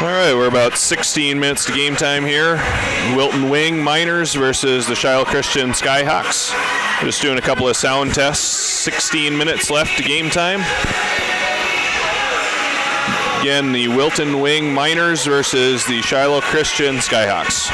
All right, we're about 16 minutes to game time here. Wilton-Wing Miners versus the Shiloh Christian Skyhawks. Just doing a couple of sound tests. 16 minutes left to game time. Again, the Wilton-Wing Miners versus the Shiloh Christian Skyhawks.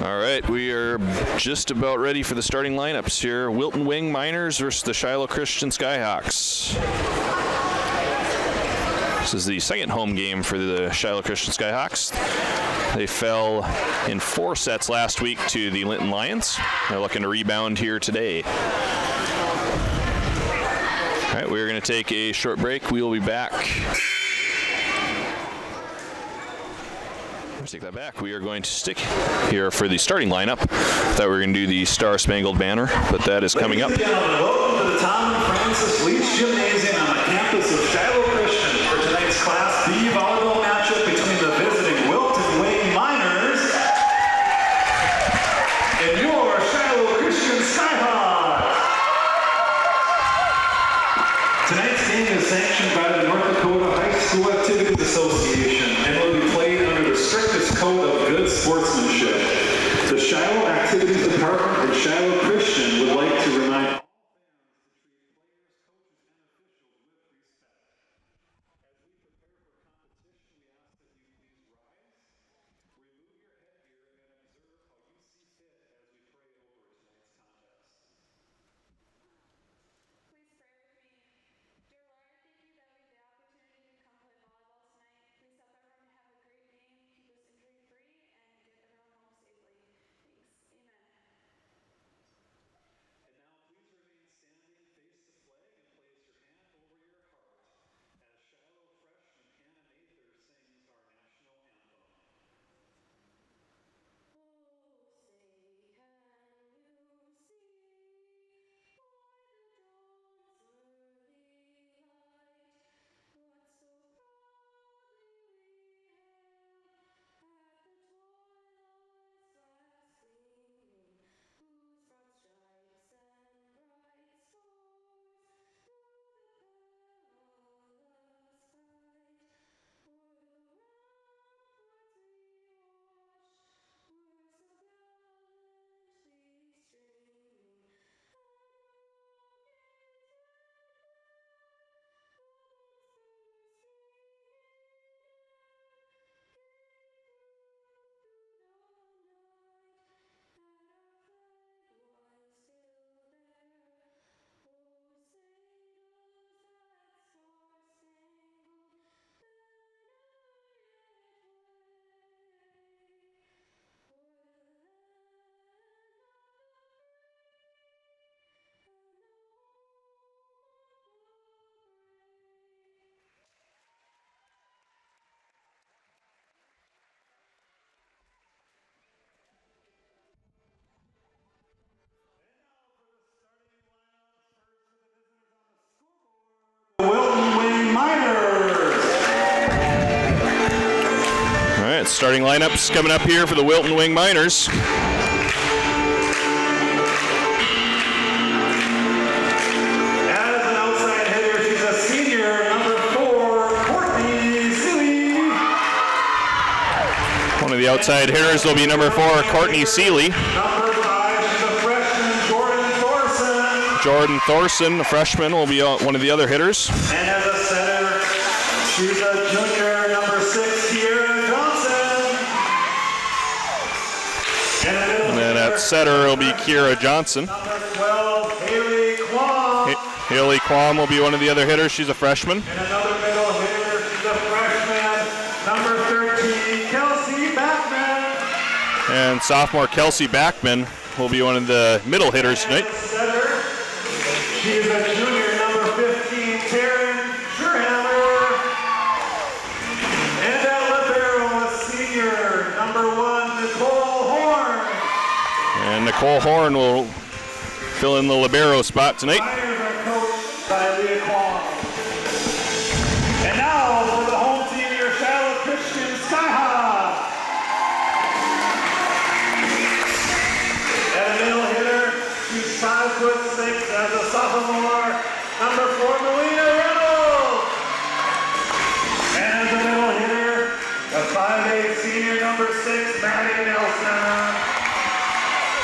All right, we are just about ready for the starting lineups here. Wilton-Wing Miners versus the Shiloh Christian Skyhawks. This is the second home game for the Shiloh Christian Skyhawks. They fell in 4 sets last week to the Linton Lions. They're looking to rebound here today. All right, we're going to take a short break. We will be back. Take that back. We are going to stick here for the starting lineup. Thought we were going to do the Star Spangled Banner, but that is coming up. Ladies and gentlemen, welcome to the Tom and Francis Leach Gymnasium on the campus of Shiloh Christian for tonight's Class B volleyball matchup between the visiting Wilton-Wing Miners and your Shiloh Christian Skyhawks. Tonight's game is sanctioned by the North Dakota High School Activities Association and will be played under the strictest code of good sportsmanship. The Shiloh Activities Department at Shiloh Christian would like to remind all fans to treat players, coaches, and officials with respect. As we prepare for competition, we ask that you please rise, remove your headgear, and observe how you see fit as we pray over tonight's contest. Please pray with me. Dear Lord, thank you that we have the opportunity to come play volleyball tonight. Please help everyone to have a great game, keep us injury-free, and get everyone home safely. Thanks. Amen. And now please remain standing, face the flag, and place your hand over your heart as Shiloh freshman Hannah Mather sings our national anthem. Oh, say, can you see by the dawn's early light what so proudly we hailed at the twilight's last gleaming, whose broad stripes and bright stars through the perilous fight o'er the ramparts we watched were so gallantly streaming, Wilton-Wing Miners. All right, starting lineups coming up here for the Wilton-Wing Miners. As an outside hitter, she's a senior, number 4, Courtney Seeley. One of the outside hitters will be number 4, Courtney Seeley. Number 5, she's a freshman, Jordan Thorson. Jordan Thorson, the freshman, will be one of the other hitters. And as a setter, she's a junior, number 6, Kiera Johnson. And then at setter will be Kiera Johnson. Number 12, Haley Kwong. Haley Kwong will be one of the other hitters. She's a freshman. And another middle hitter, she's a freshman, number 13, Kelsey Backman. And sophomore Kelsey Backman will be one of the middle hitters tonight. Setter, she's a junior, number 15, Taryn Sherhammer. And at libero, a senior, number 1, Nicole Horn. And Nicole Horn will fill in the libero spot tonight. Miners are coached by Leah Kwong. And now for the home team, your Shiloh Christian Skyhawks. And a middle hitter, she's 5'6" as a sophomore, number 4, Melina Reynolds. And as a middle hitter, a 5'8" senior, number 6, Maddie Nelson.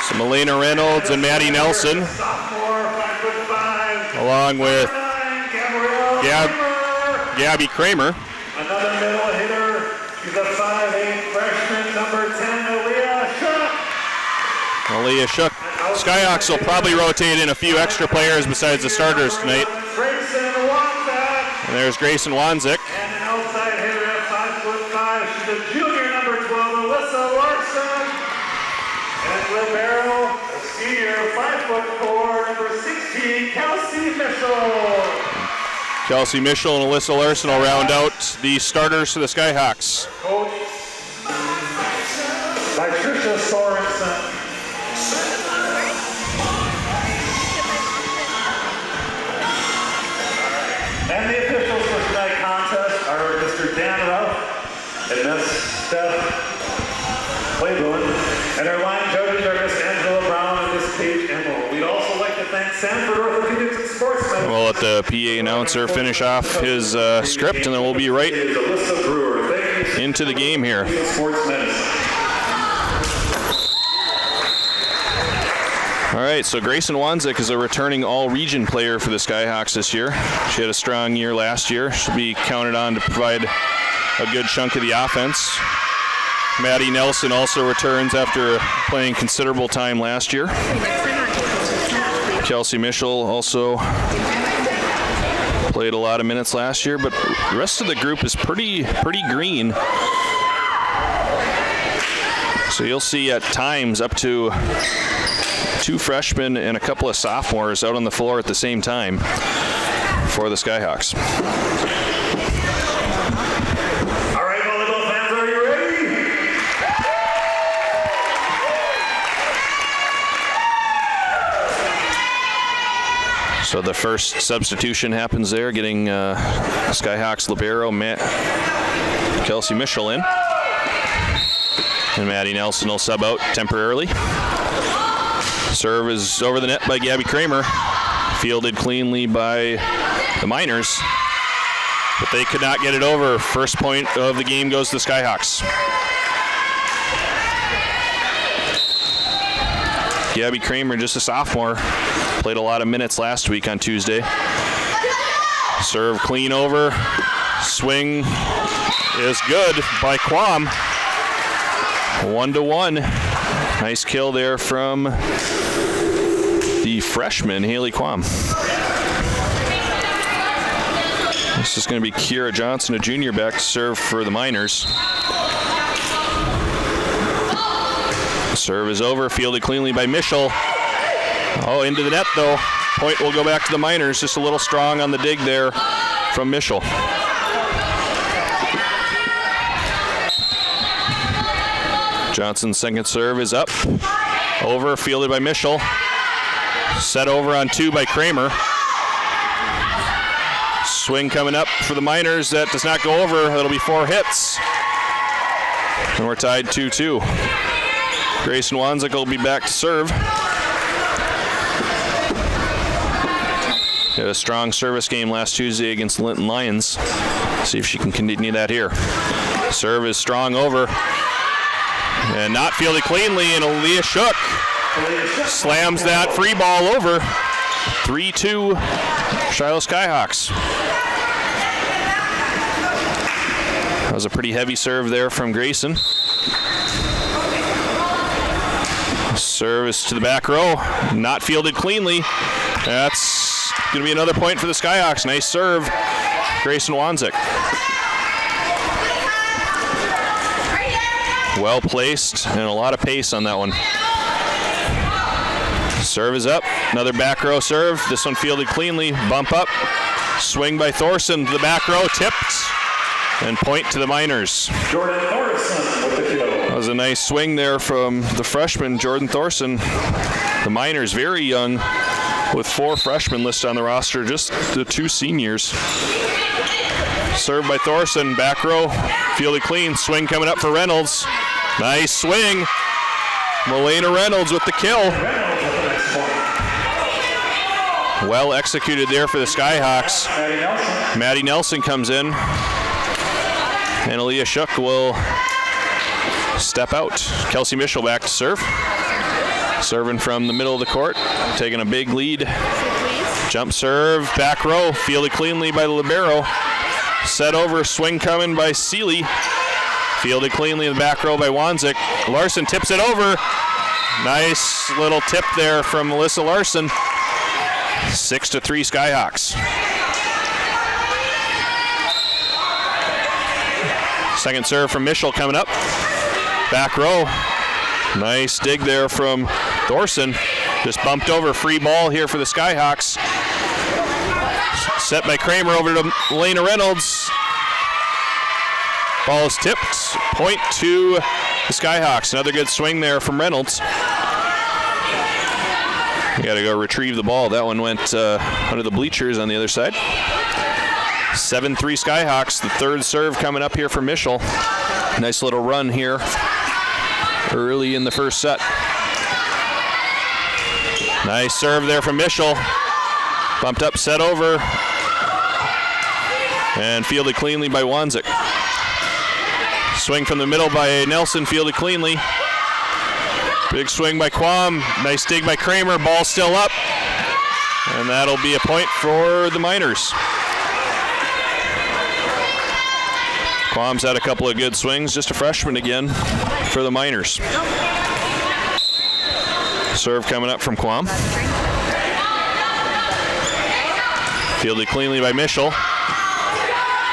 So Melina Reynolds and Maddie Nelson, Sophomore, 5'5", along with 9, Gabrielle Gabby Kramer. Another middle hitter, she's a 5'8" freshman, number 10, Aaliyah Shuck. Leah Shook. Skyhawks will probably rotate in a few extra players besides the starters tonight. And there's Grayson Wanzik. And an outside hitter at 5'5". She's a junior, number 12, Alyssa Larson. And libero, a senior, 5'4", number 16, Kelsey Mitchell. Kelsey Mitchell and Alyssa Larson will round out the starters for the Skyhawks. Coach by Tricia Sorensen. And the officials for tonight's contest are Mr. Dan Ruff and Miss Steph Claiborne. And our line judges are Miss Angela Brown and Miss Paige Emmel. We'd also like to thank Sanford Orthopedics and Sports Medicine. We'll let the PA announcer finish off his script, and then we'll be right into the game here. Sports Medicine. All right, so Grayson Wanzik is a returning all-region player for the Skyhawks this year. She had a strong year last year. She'll be counted on to provide a good chunk of the offense. Maddie Nelson also returns after playing considerable time last year. Kelsey Mitchell also played a lot of minutes last year, but the rest of the group is pretty green. So you'll see at times up to 2 freshmen and a couple of sophomores out on the floor at the same time for the Skyhawks. All right, volleyball fans, are you ready? So the first substitution happens there, getting Skyhawks libero Kelsey Mitchell in. And Maddie Nelson will sub out temporarily. Serve is over the net by Gabby Kramer. Fielded cleanly by the Miners. But they could not get it over. First point of the game goes to the Skyhawks. Gabby Kramer, just a sophomore, played a lot of minutes last week on Tuesday. Serve clean over. Swing is good by Quam. 1-1. Nice kill there from the freshman, Haley Quam. This is going to be Kira Johnson, a junior, back to serve for the Miners. Serve is over, fielded cleanly by Mitchell. Oh, into the net though. Point will go back to the Miners. Just a little strong on the dig there from Mitchell. Johnson's second serve is up. Over, fielded by Mitchell. Set over on 2 by Kramer. Swing coming up for the Miners. That does not go over. That'll be 4 hits. And we're tied 2-2. Grayson Wanzik will be back to serve. Had a strong service game last Tuesday against the Linton Lions. See if she can continue that here. Serve is strong over. And not fielded cleanly, and Aaliyah Shook slams that free ball over. 3-2 Shiloh Skyhawks. That was a pretty heavy serve there from Grayson. Service to the back row, not fielded cleanly. That's going to be another point for the Skyhawks. Nice serve, Grayson Wanzik. Well placed and a lot of pace on that one. Serve is up, another back row serve. This one fielded cleanly, bump up. Swing by Thorson to the back row, tipped, and point to the Miners. Jordan Thorson with the kill. That was a nice swing there from the freshman, Jordan Thorson. The Miners, very young, with 4 freshmen listed on the roster, just the 2 seniors. Served by Thorson, back row, fielded clean, swing coming up for Reynolds. Nice swing. Melena Reynolds with the kill. Well executed there for the Skyhawks. Maddie Nelson comes in. And Aaliyah Shook will step out. Kelsey Mitchell back to serve. Serving from the middle of the court. Taking a big lead. Jump serve, back row, fielded cleanly by the libero. Set over, swing coming by Seeley. Fielded cleanly in the back row by Wanzik. Larson tips it over. Nice little tip there from Melissa Larson. 6-3 Skyhawks. Second serve from Mischel coming up. Back row. Nice dig there from Thorson. Just bumped over. Free ball here for the Skyhawks. Set by Kramer over to Elena Reynolds. Ball is tipped. Point to the Skyhawks. Another good swing there from Reynolds. You got to go retrieve the ball. That one went under the bleachers on the other side. 7-3 Skyhawks. The third serve coming up here for Mischel. Nice little run here early in the first set. Nice serve there from Mischel. Bumped up, set over. And fielded cleanly by Wanzik. Swing from the middle by Nelson, fielded cleanly. Big swing by Quam. Nice dig by Kramer. Ball still up. And that'll be a point for the Miners. Quam's had a couple of good swings. Just a freshman again for the Miners. Serve coming up from Quam. Fielded cleanly by Mischel.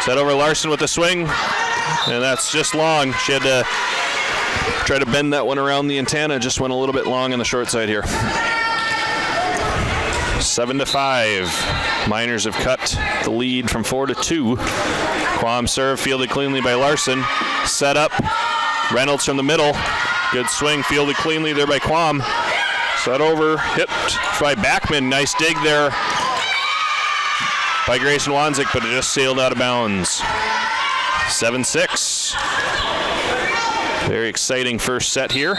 Set over Larson with a swing. And that's just long. She had to try to bend that one around the antenna. Just went a little bit long on the short side here. 7-5. Miners have cut the lead from 4-2. Quam serve fielded cleanly by Larson. Set up. Reynolds from the middle. Good swing fielded cleanly there by Quam. Set over. Hit by Backman. Nice dig there by Grayson Wanzik, but it just sailed out of bounds. 7-6. Very exciting first set here.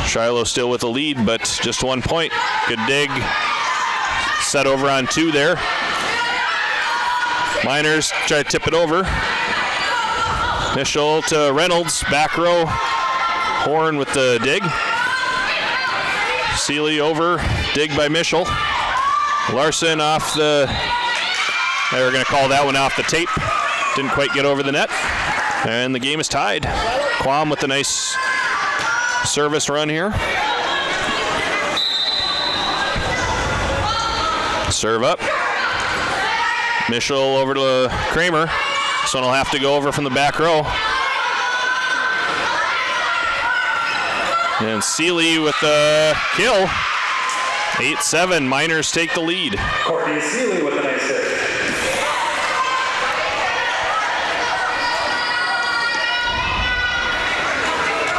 Shiloh still with the lead, but just 1 point. Good dig. Set over on 2 there. Miners try to tip it over. Mischel to Reynolds, back row. Horn with the dig. Seeley over, dig by Mischel. Larson off the, they were going to call that one off the tape. Didn't quite get over the net. And the game is tied. Quam with a nice service run here. Serve up. Mischel over to Kramer. This one will have to go over from the back row. And Seeley with the kill. 8-7. Miners take the lead. Courtney Seeley with a nice hit.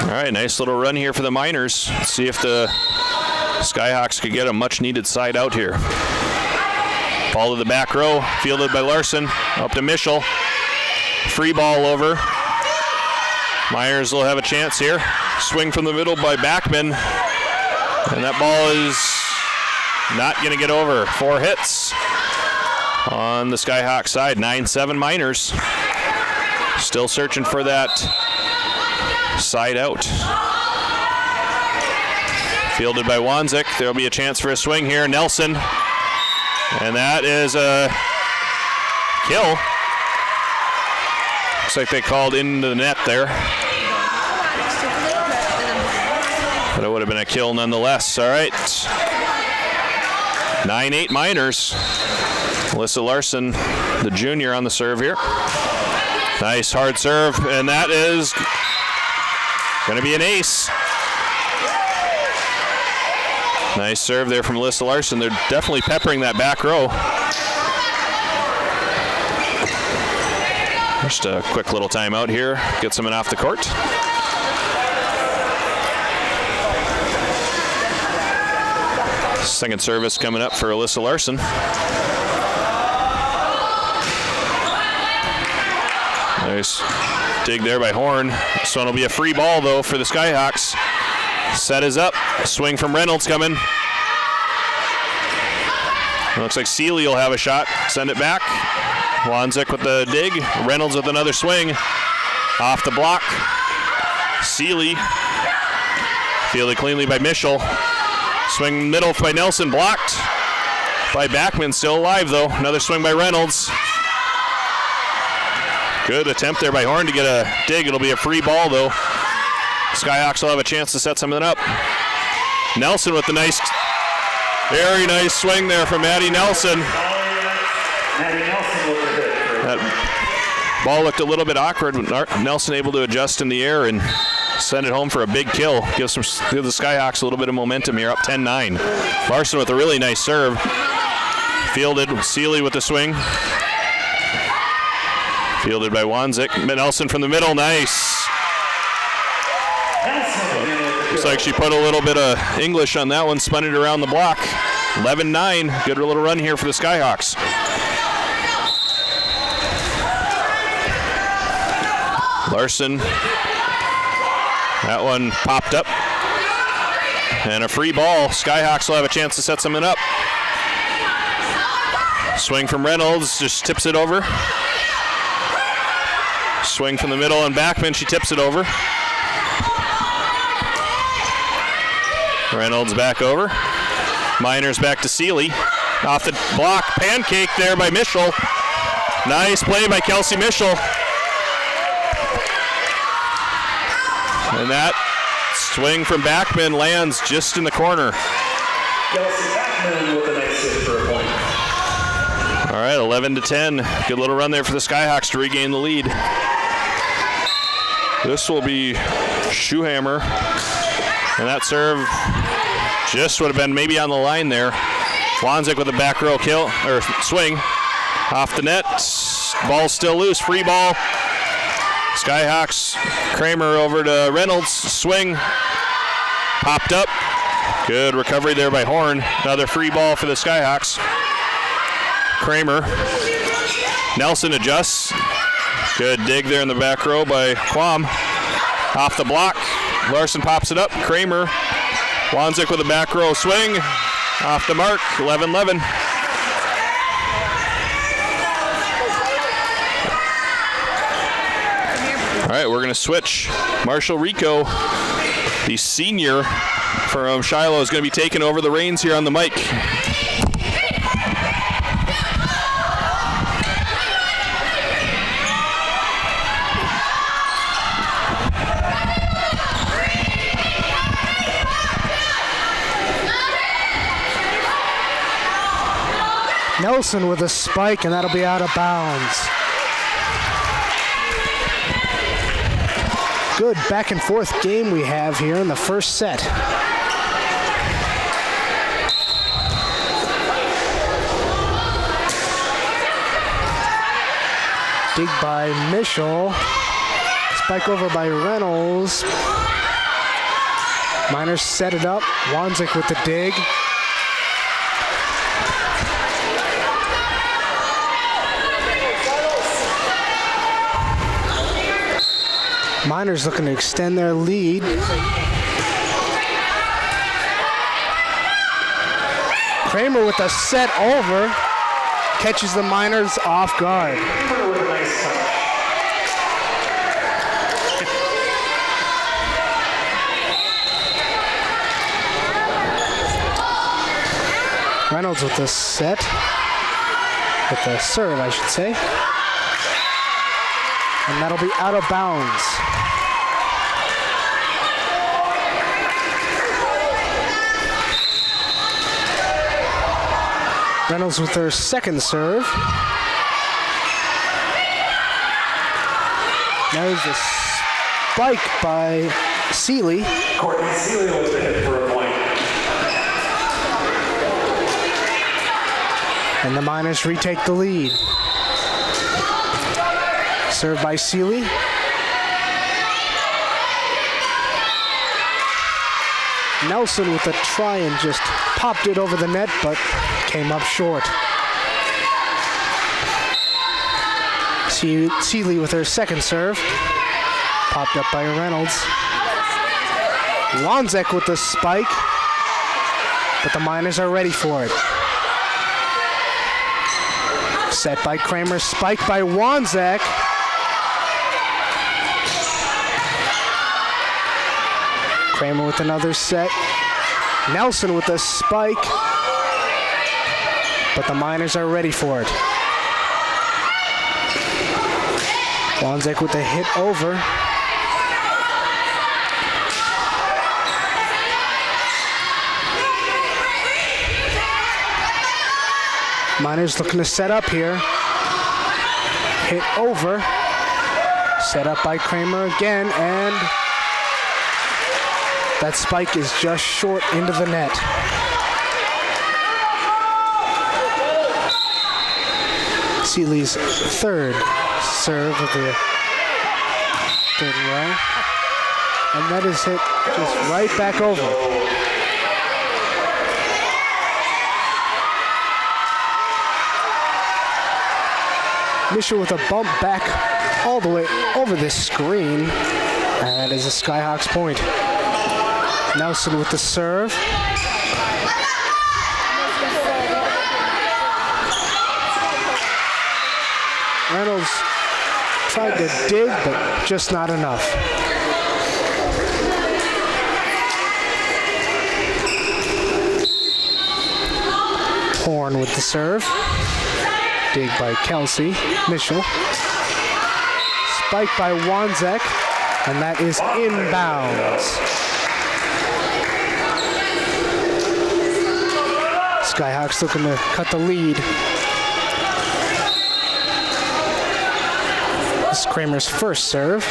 All right, nice little run here for the Miners. Let's see if the Skyhawks could get a much-needed side out here. Ball to the back row, fielded by Larson. Up to Mischel. Free ball over. Miners will have a chance here. Swing from the middle by Backman. And that ball is not going to get over. 4 hits on the Skyhawk side. 9-7 Miners. Still searching for that side out. Fielded by Wanzik. There'll be a chance for a swing here. Nelson. And that is a kill. Looks like they called into the net there. But it would have been a kill nonetheless. All right. 9-8 Miners. Alyssa Larson, the junior, on the serve here. Nice hard serve, and that is going to be an ace. Nice serve there from Alyssa Larson. They're definitely peppering that back row. Just a quick little timeout here. Get someone off the court. Second service coming up for Alyssa Larson. Nice dig there by Horn. This one will be a free ball, though, for the Skyhawks. Set is up. Swing from Reynolds coming. It looks like Seeley will have a shot. Send it back. Wanzik with the dig. Reynolds with another swing. Off the block. Seeley. Fielded cleanly by Mischel. Swing middle by Nelson. Blocked by Backman. Still alive, though. Another swing by Reynolds. Good attempt there by Horn to get a dig. It'll be a free ball, though. Skyhawks will have a chance to set something up. Nelson with the very nice swing there from Maddie Nelson. That ball looked a little bit awkward, but Nelson able to adjust in the air and send it home for a big kill. Give the Skyhawks a little bit of momentum here, up 10-9. Larson with a really nice serve. Fielded, Seeley with the swing. Fielded by Wanzik. Nelson from the middle, nice. Looks like she put a little bit of English on that one, spun it around the block. 11-9, good little run here for the Skyhawks. Larson, that one popped up. And a free ball. Skyhawks will have a chance to set something up. Swing from Reynolds, just tips it over. Swing from the middle and Backman, she tips it over. Reynolds back over. Miners back to Seeley. Off the block, pancake there by Mischel. Nice play by Kelsey Mischel. And that swing from Backman lands just in the corner. Kelsey Backman with a nice hit for a point. All right, 11-10. Good little run there for the Skyhawks to regain the lead. This will be Shoehammer. And that serve just would have been maybe on the line there. Wanzik with a back row kill, or swing. Off the net. Ball still loose. Free ball. Skyhawks. Kramer over to Reynolds. Swing. Popped up. Good recovery there by Horn. Another free ball for the Skyhawks. Kramer. Nelson adjusts. Good dig there in the back row by Quam. Off the block. Larson pops it up. Kramer. Wanzik with a back row swing. Off the mark. 11-11. All right, we're going to switch. Marshall Rico, the senior from Shiloh, is going to be taking over the reins here on the mic. Nelson with a spike, and that'll be out of bounds. Good back and forth game we have here in the first set. Dig by Mischel. Spike over by Reynolds. Miners set it up. Wanzik with the dig. Miners looking to extend their lead. Kramer with a set over. Catches the Miners off guard. Reynolds with the set. With the serve, I should say. And that'll be out of bounds. Reynolds with her second serve. There's a spike by Seeley. Courtney Seeley was the hit for a point. And the Miners retake the lead. Served by Seeley. Nelson with a try and just popped it over the net, but came up short. Seeley with her second serve. Popped up by Reynolds. Wanzik with the spike, but the Miners are ready for it. Set by Kramer, spike by Wanzik. Kramer with another set. Nelson with a spike, but the Miners are ready for it. Wanzik with a hit over. Miners looking to set up here. Hit over. Set up by Kramer again, and that spike is just short into the net. Seeley's third serve of the third row. And that is hit just right back over. Mitchell with a bump back all the way over this screen. And that is a Skyhawks point. Nelson with the serve. Reynolds tried to dig, but just not enough. Horn with the serve. Dig by Kelsey. Mitchell. Spike by Wanzek, and that is inbounds. Skyhawks looking to cut the lead. This is Kramer's first serve.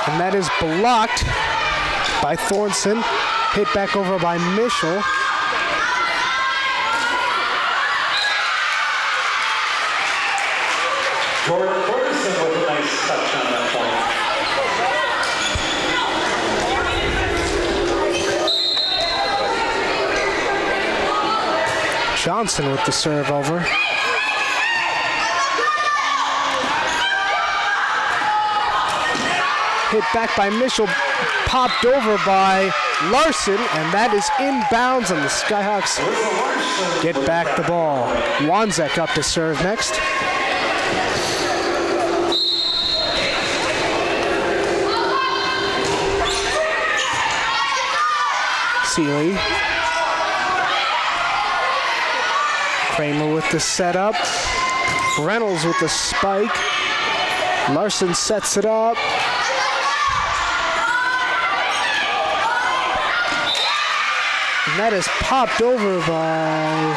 And that is blocked by Thornton. Hit back over by Mitchell. Jordan Ferguson with a nice touch on that point. Johnson with the serve over. Hit back by Mitchell, popped over by Larson, and that is inbounds, and the Skyhawks get back the ball. Wanzek up to serve next. Seeley. Kramer with the setup. Reynolds with the spike. Larson sets it up. And that is popped over by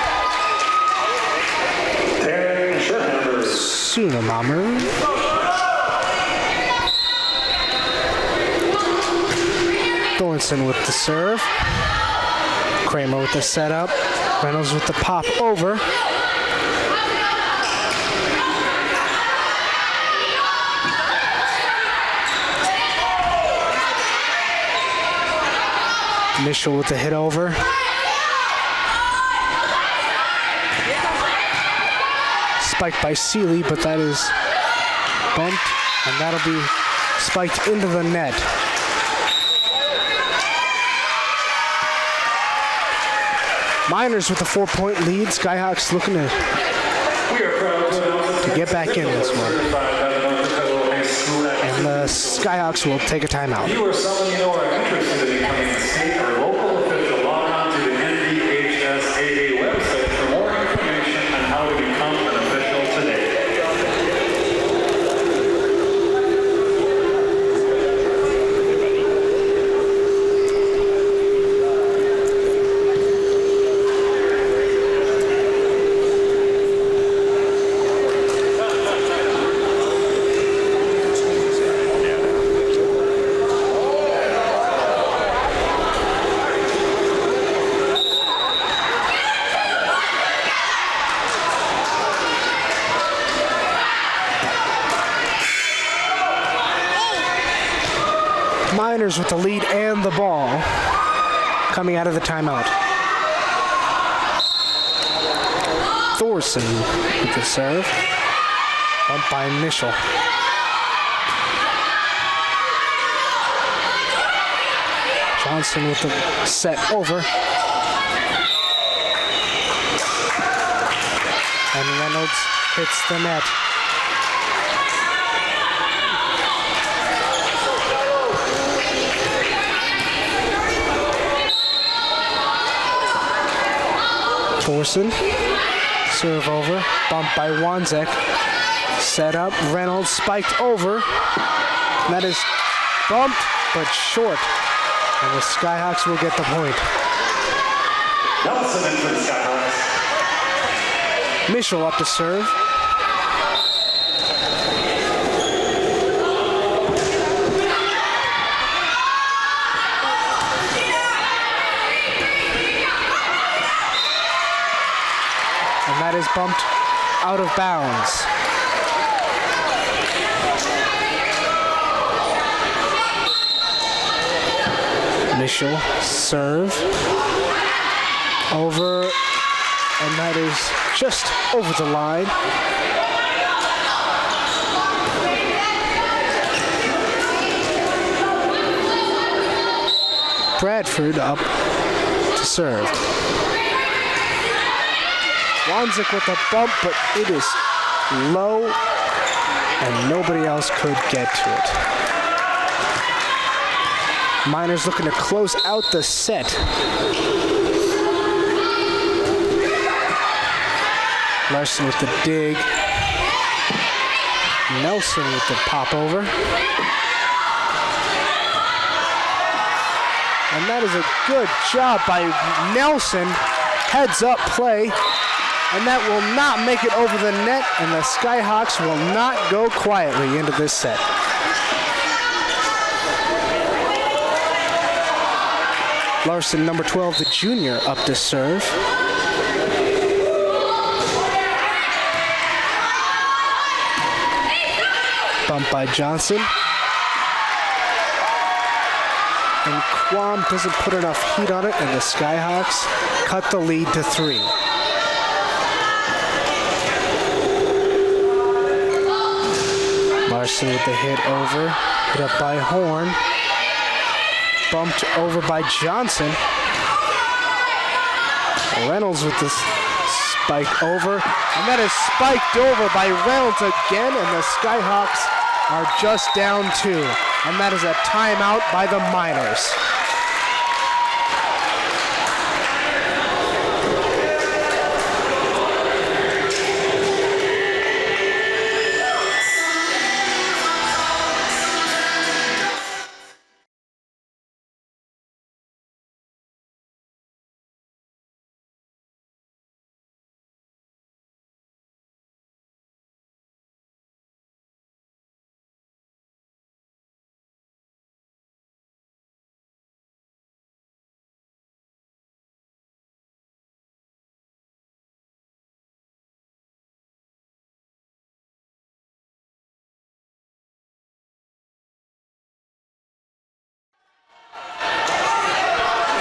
Sunamamer. Thornton with the serve. Kramer with the setup. Reynolds with the pop over. Mitchell with the hit over. Spiked by Seeley, but that is bumped, and that'll be spiked into the net. Miners with a 4-point lead. Skyhawks looking to get back in this one. And the Skyhawks will take a timeout. You or someone you know are interested in becoming a state or local official, log on to the NBHSAA website for more information on how to become an official today. Miners with the lead and the ball coming out of the timeout. Thorson with the serve. Bump by Mitchell. Johnson with the set over. And Reynolds hits the net. Thorson, serve over, bump by Wanzek, set up, Reynolds spiked over, That is bumped, but short. And the Skyhawks will get the point. Nelson in for the Skyhawks. Mitchell up to serve. And that is bumped out of bounds. Mitchell serve over, and that is just over the line. Bradford up to serve. Wanzik with a bump, but it is low, and nobody else could get to it. Miners looking to close out the set. Larson with the dig. Nelson with the pop over. And that is a good job by Nelson. Heads up play. And that will not make it over the net, and the Skyhawks will not go quietly into this set. Larson, number 12, the junior, up to serve. Bump by Johnson. And Quam doesn't put enough heat on it, and the Skyhawks cut the lead to 3. Larson with the hit over. Hit up by Horn. Bumped over by Johnson. Reynolds with the spike over. And that is spiked over by Reynolds again, and the Skyhawks are just down 2. And that is a timeout by the Miners.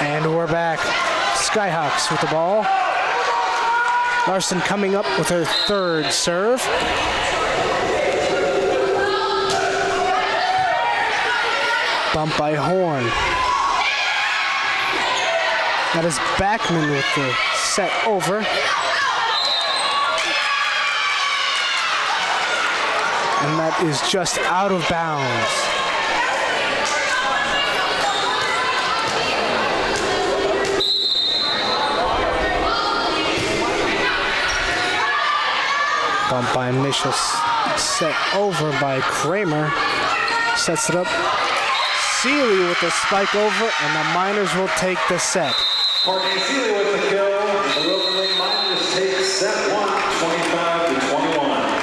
And we're back. Skyhawks with the ball. Larson coming up with her third serve. Bump by Horn. That is Backman with the set over. And that is just out of bounds. Bump by Mitchell, set over by Kramer. Sets it up. Seeley with the spike over, and the Miners will take the set. Courtney Seeley with the kill. The Wilton-Wing Miners take set 1, 25-21.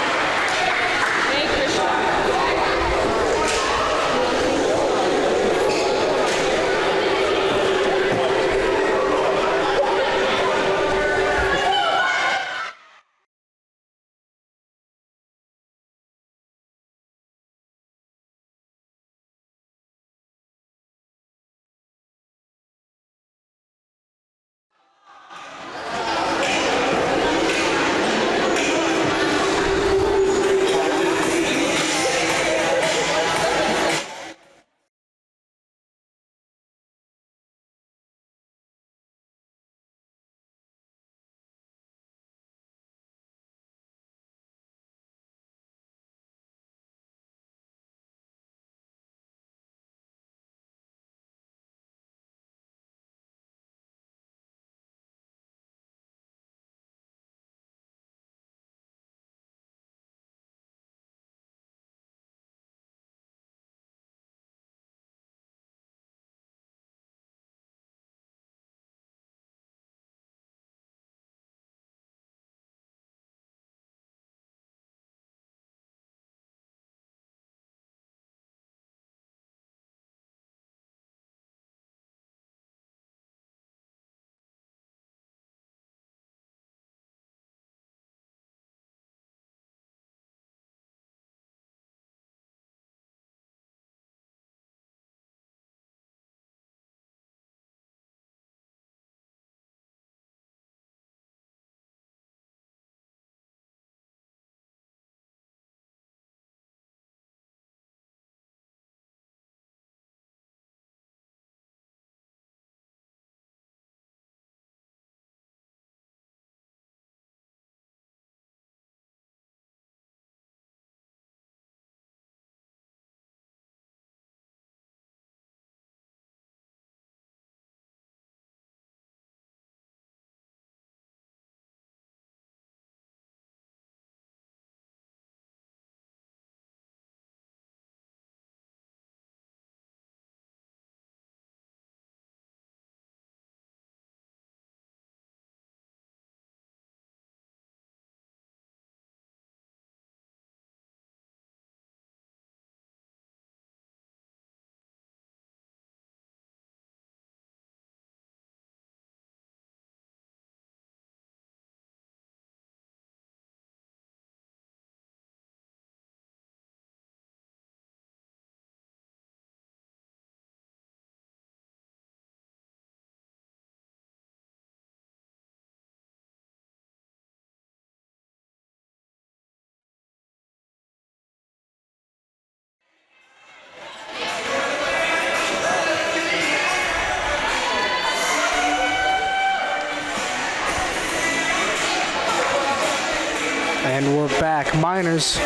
And we're back. Miners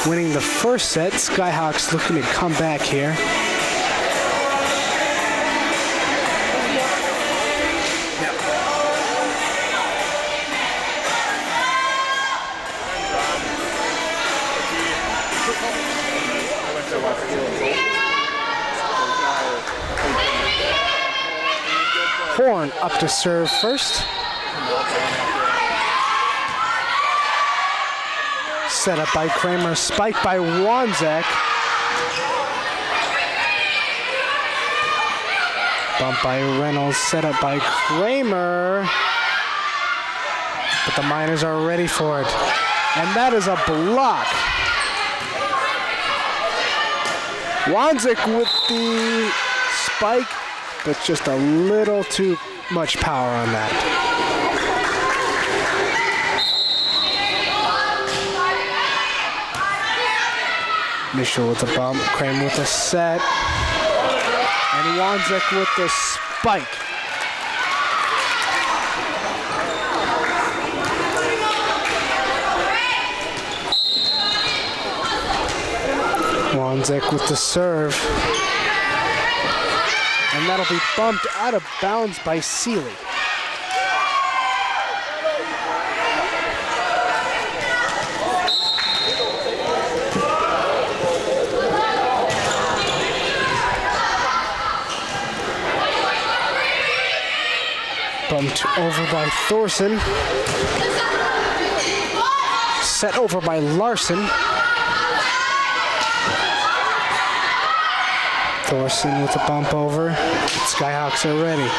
winning the first set. Skyhawks looking to come back here. Horn up to serve first. Set up by Kramer, spiked by Wanzek. Bump by Reynolds, set up by Kramer. But the Miners are ready for it. And that is a block. Wanzek with the spike, but just a little too much power on that. Mitchell with the bump, Kramer with the set, and Wanzek with the spike. Wanzek with the serve. And that'll be bumped out of bounds by Seeley. Bumped over by Thorson. Set over by Larson. Thorson with a bump over. Skyhawks are ready.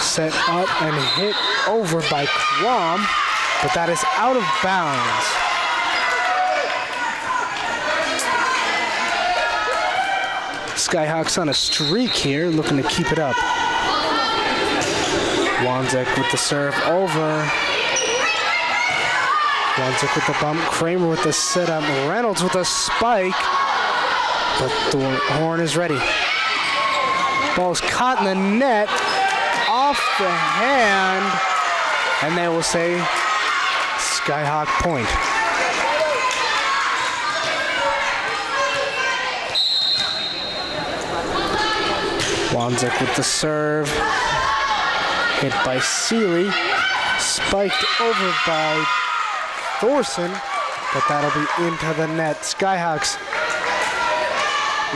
Set up and hit over by Quam, but that is out of bounds. Skyhawks on a streak here, looking to keep it up. Wanzek with the serve over. Wanzek with the bump. Kramer with the setup. Reynolds with a spike. But the Horn is ready. Ball's caught in the net, off the hand, and they will say Skyhawk point. Wanzek with the serve, hit by Seeley, spiked over by Thorson, but that'll be into the net. Skyhawks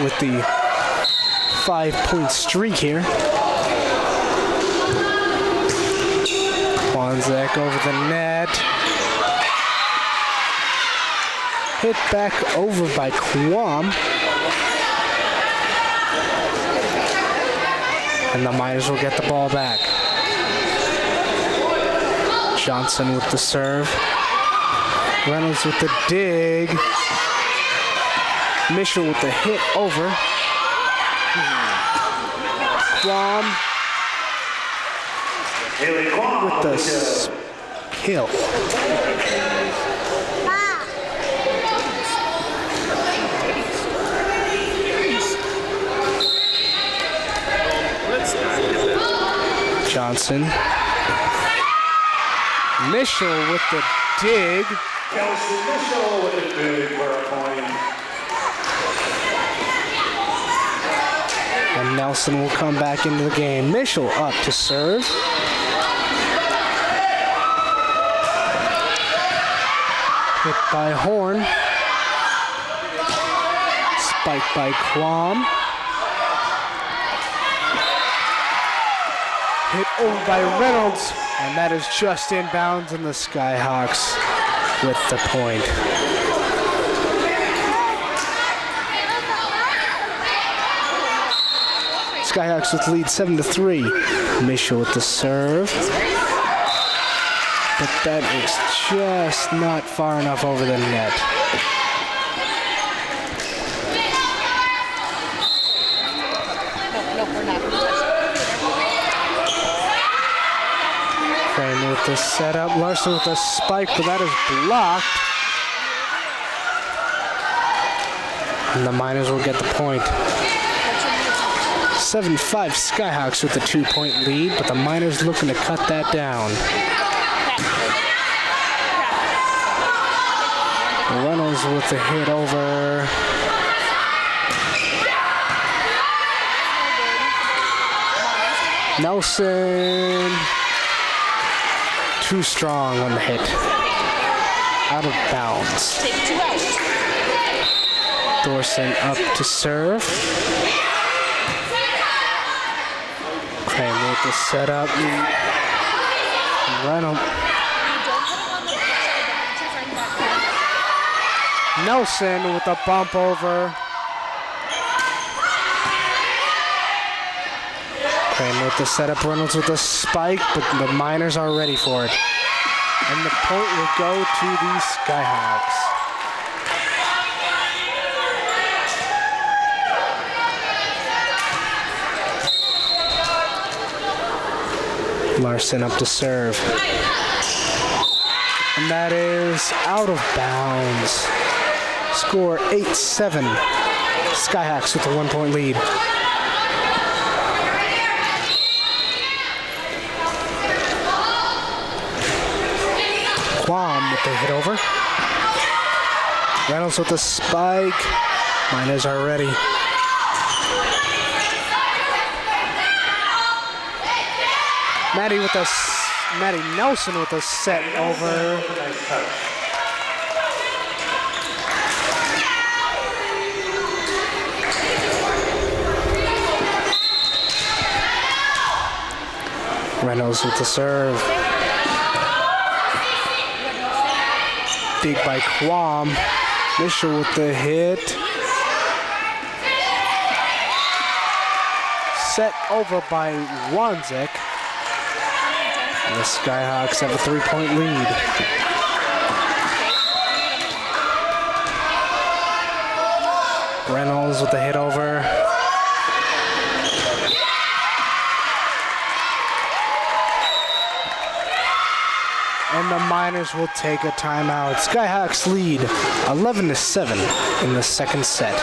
with the 5-point streak here. Wanzek over the net. Hit back over by Quam. And the Miners will get the ball back. Johnson with the serve. Reynolds with the dig. Mitchell with the hit over. Quam with the kill. Johnson. Mitchell with the dig. Kelsey Mitchell with a dig for a point. And Nelson will come back into the game. Mitchell up to serve. Hit by Horn. Spiked by Quam. Hit over by Reynolds. And that is just inbounds, and the Skyhawks with the point. Skyhawks with the lead 7-3. Mitchell with the serve. But that is just not far enough over the net. Kramer with the setup. Larson with the spike, but that is blocked. And the Miners will get the point. 7-5 Skyhawks with a 2-point lead, but the Miners looking to cut that down. Reynolds with the hit over. Nelson. Too strong on the hit. Out of bounds. Take 2 out. Thorson up to serve. Kramer with the setup. Reynolds. Nelson with a bump over. Kramer with the setup. Reynolds with the spike, but the Miners are ready for it. And the point will go to the Skyhawks. Larson up to serve. And that is out of bounds. Score 8-7. Skyhawks with a 1-point lead. Quam with the hit over. Reynolds with the spike. Miners are ready. Maddie Nelson with a set over. Reynolds with the serve. Dig by Quam. Mitchell with the hit. Set over by Wanzik. And the Skyhawks have a 3-point lead. Reynolds with the hit over. And the Miners will take a timeout. Skyhawks lead 11-7 in the second set.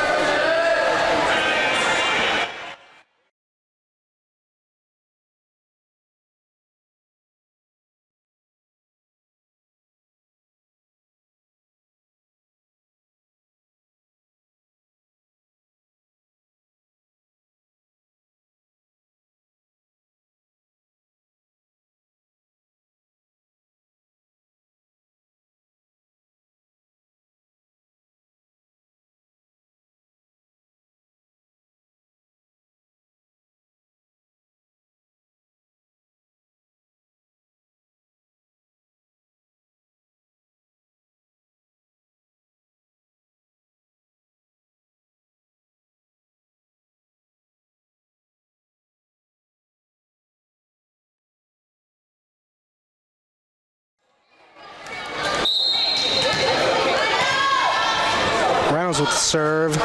Reynolds with the serve.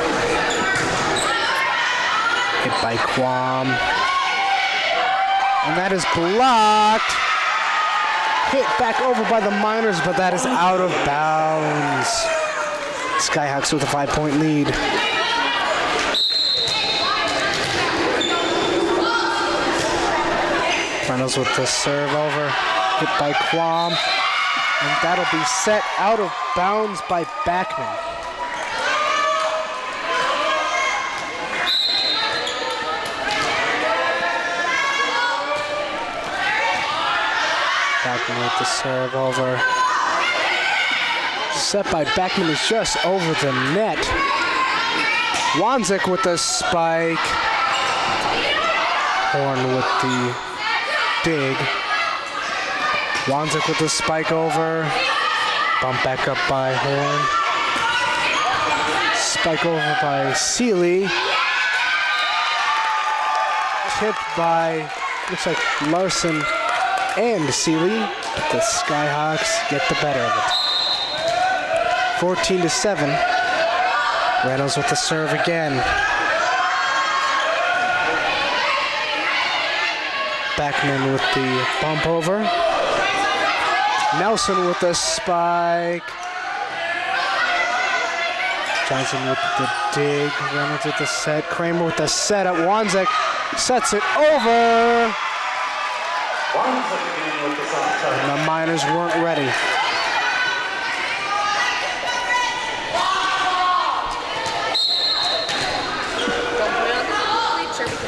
Hit by Quam. And that is blocked. Hit back over by the Miners, but that is out of bounds. Skyhawks with a 5-point lead. Reynolds with the serve over. Hit by Quam. And that'll be set out of bounds by Backman. Backman with the serve over. Set by Backman is just over the net. Wanzik with the spike. Horn with the dig. Wanzik with the spike over. Bump back up by Horn. Spike over by Seeley. Tipped by, looks like Larson and Seeley. The Skyhawks get the better of it. 14-7. Reynolds with the serve again. Backman with the bump over. Nelson with the spike. Johnson with the dig. Reynolds with the set. Kramer with the set at Wanzik. Sets it over. Wanzik with the soft touch. And the Miners weren't ready.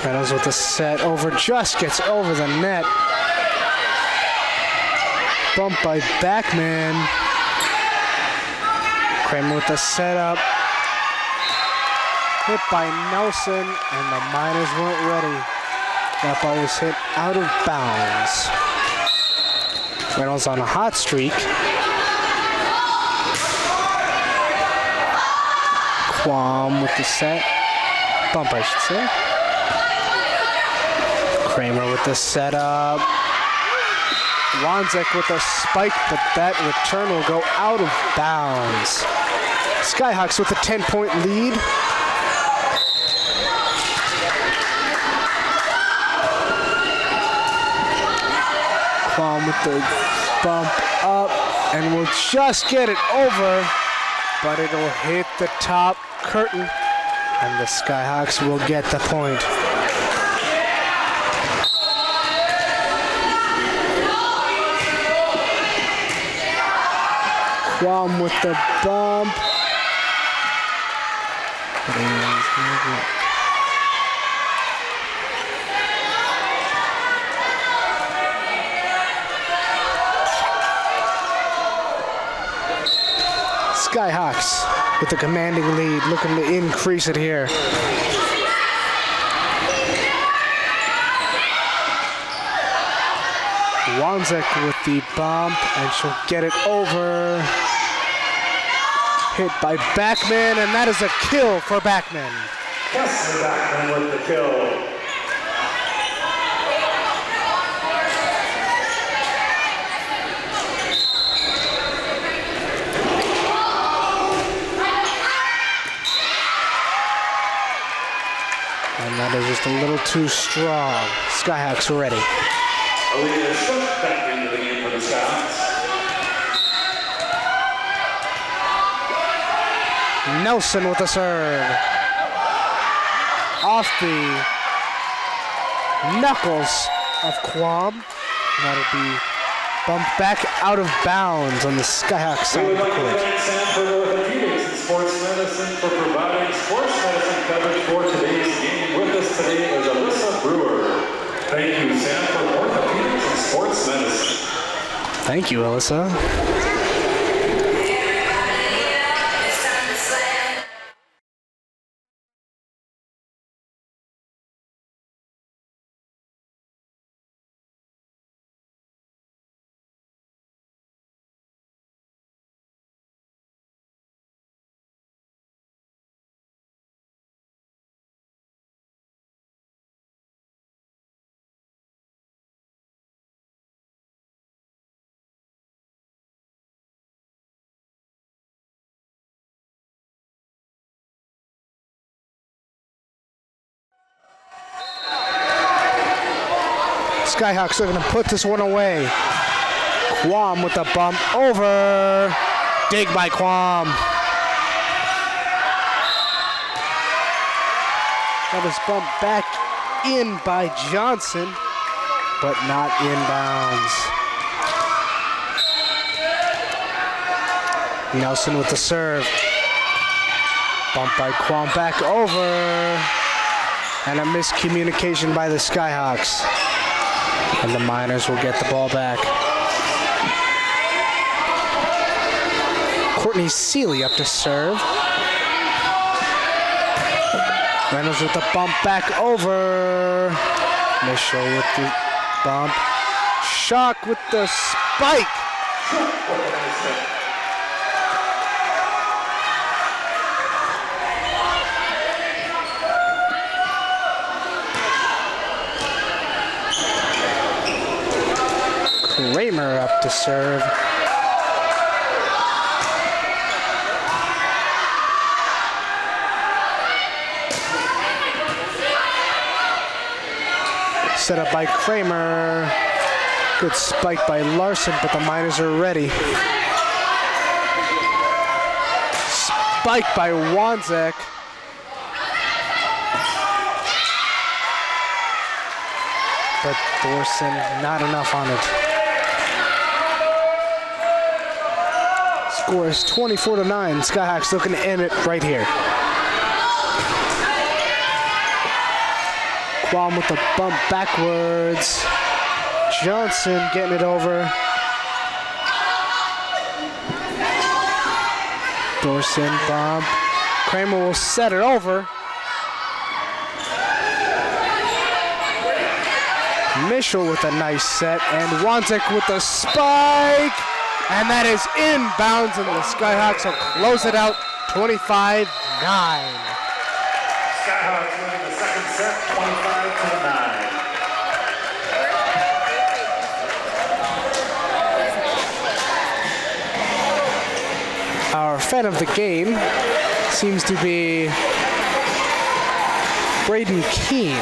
Reynolds with the set over, just gets over the net. Bump by Backman. Kramer with the setup. Hit by Nelson, and the Miners weren't ready. That ball was hit out of bounds. Reynolds on a hot streak. Quam with the set. Bump, I should say. Kramer with the setup. Wanzek with a spike, but that return will go out of bounds. Skyhawks with a 10-point lead. Quam with the bump up, and will just get it over, but it'll hit the top curtain, and the Skyhawks will get the point. Quam with the bump. Skyhawks with the commanding lead, looking to increase it here. Wanzek with the bump, and she'll get it over. Hit by Backman, and that is a kill for Backman. Kessler Backman with the kill. And that is just a little too strong. Skyhawks are ready. Aaliyah Shook back into the game for the Skyhawks. Nelson with the serve. Off the knuckles of Quam. That'll be bumped back out of bounds on the Skyhawks side We of would the like to court. thank Sanford Orthopedics and Sports Medicine for providing sports medicine coverage for today's game. With us today is Alyssa Brewer. Thank you, Sanford Orthopedics and Sports Medicine. Thank you, Alyssa. Skyhawks are going to put this one away. Quam with the bump over. Dig by Quam. That is bumped back in by Johnson, but not inbounds. Nelson with the serve. Bumped by Quam back over. And a miscommunication by the Skyhawks. And the Miners will get the ball back. Courtney Seeley up to serve. Reynolds with the bump back over. Mitchell with the bump. Shock with the spike. Kramer up to serve. Set up by Kramer. Good spike by Larson, but the Miners are ready. Spike by Wanzek. But Thorson, not enough on it. Score is 24-9. Skyhawks looking to end it right here. Quam with the bump backwards. Johnson getting it over. Dorson bump. Kramer will set it over. Mischel with a nice set, and Wanzik with the spike, and that is inbounds, and the Skyhawks will close it out 25-9. Skyhawks winning the second set, 25-9. Our fan of the game seems to be Braden Keene.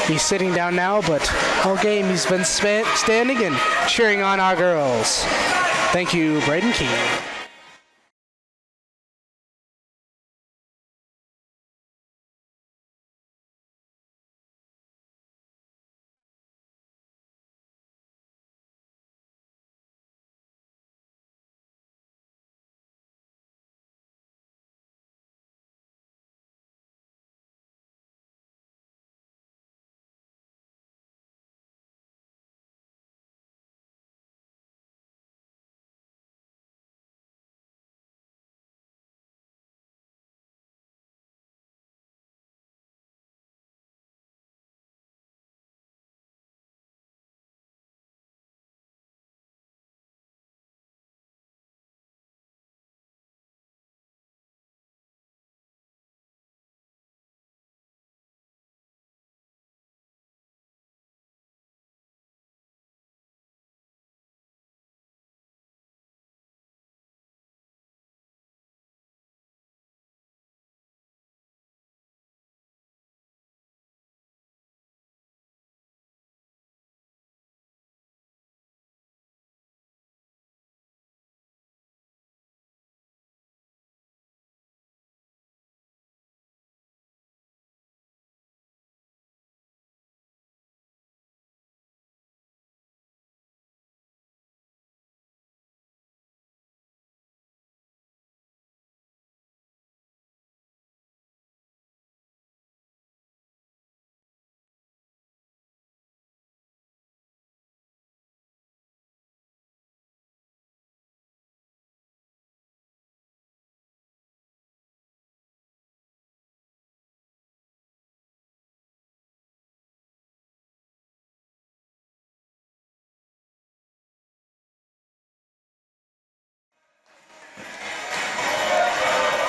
He's sitting down now, but all game he's been standing and cheering on our girls. Thank you, Braden Keene.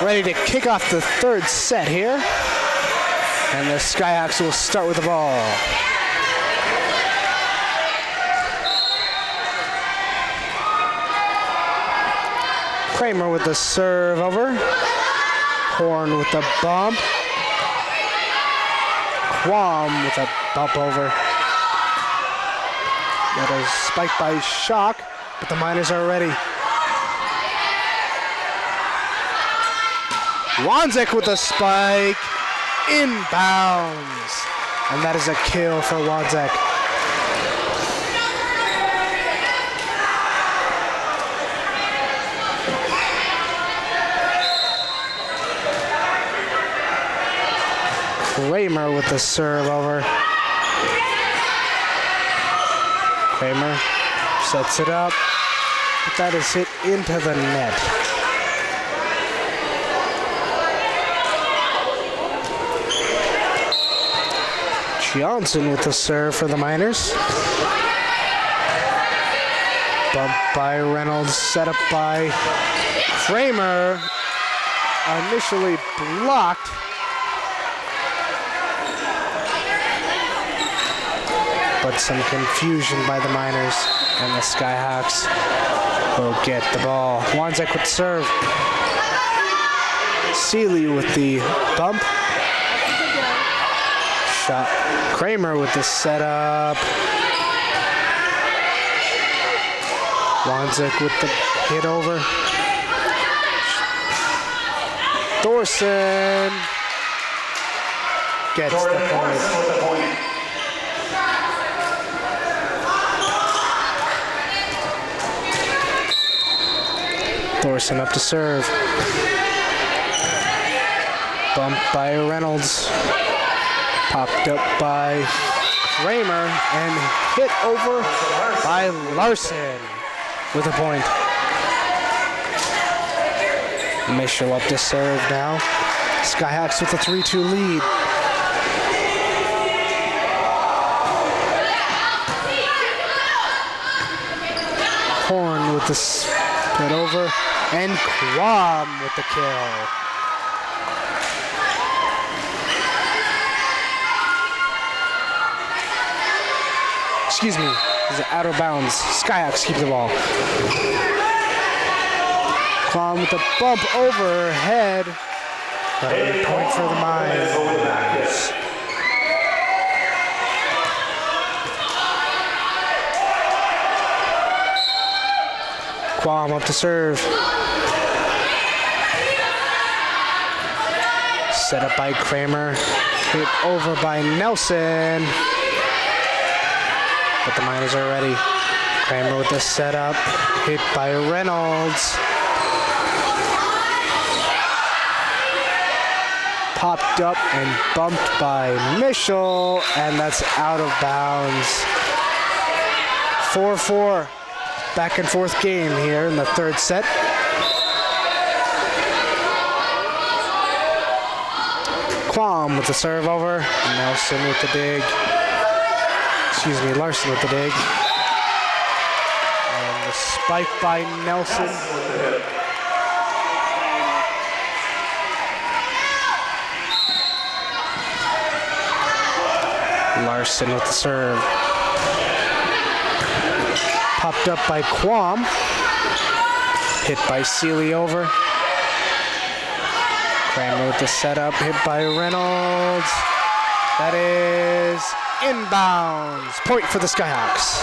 Ready to kick off the third set here. And the Skyhawks will start with the ball. Kramer with the serve over. Horn with the bump. Quam with a bump over. That is spiked by Shock, but the Miners are ready. Wanzik with a spike, inbounds, and that is a kill for Wanzik. Kramer with the serve over. Kramer sets it up, but that is hit into the net. Johnson with the serve for the Miners. Bump by Reynolds, set up by Kramer. Initially blocked. But some confusion by the Miners, and the Skyhawks will get the ball. Wanzik with the serve. Seeley with the bump. Shot. Kramer with the setup. Wanzik with the hit over. Dorson gets the point. Larson up to serve. Bumped by Reynolds. Popped up by Kramer and hit over by Larson with a point. Mitchell up to serve now. Skyhawks with a 3-2 lead. Horn with the split over, and Quam with the kill. Excuse me, this is out of bounds. Skyhawks keep the ball. Quam with the bump overhead. Point for the Mines. Quam up to serve. Set up by Kramer. Hit over by Nelson. But the Miners are ready. Kramer with the setup. Hit by Reynolds. Popped up and bumped by Mitchell. And that's out of bounds. 4-4. Back and forth game here in the third set. Quam with the serve over. Nelson with the dig. Excuse me, Larson with the dig. And the spike by Nelson. Larson with the serve. Popped up by Quam. Hit by Seeley over. Kramer with the setup. Hit by Reynolds. That is inbounds. Point for the Skyhawks.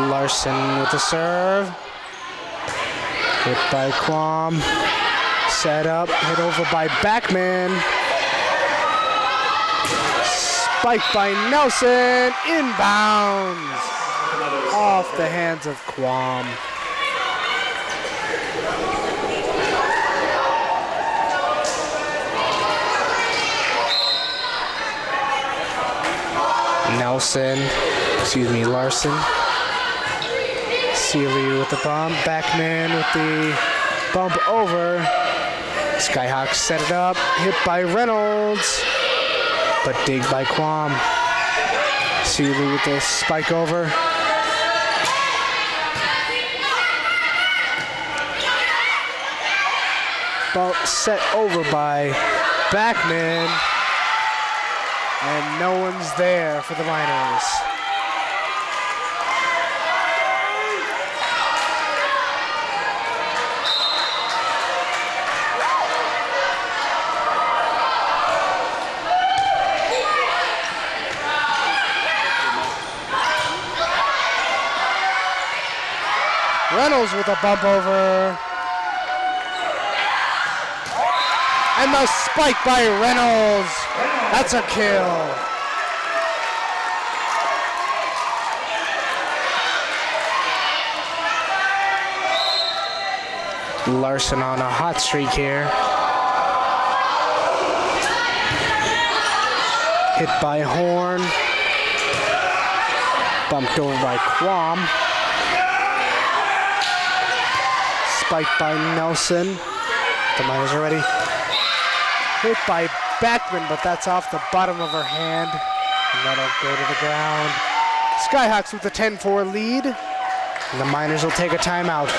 Larson with the serve. Hit by Quam. Set up, hit over by Backman. Spiked by Nelson, inbounds. Off the hands of Quam. Larson. Seeley with the bump, Backman with the bump over. Skyhawks set it up, hit by Reynolds, but dig by Quam. Seeley with the spike over. Ball set over by Backman, and no one's there for the Miners. Reynolds with a bump over. And the spike by Reynolds. That's a kill. Larson on a hot streak here. Hit by Horn. Bumped over by Quam. Spiked by Nelson. The Miners are ready. Hit by Backman, but that's off the bottom of her hand. And that'll go to the ground. Skyhawks with a 10-4 lead. And the Miners will take a timeout.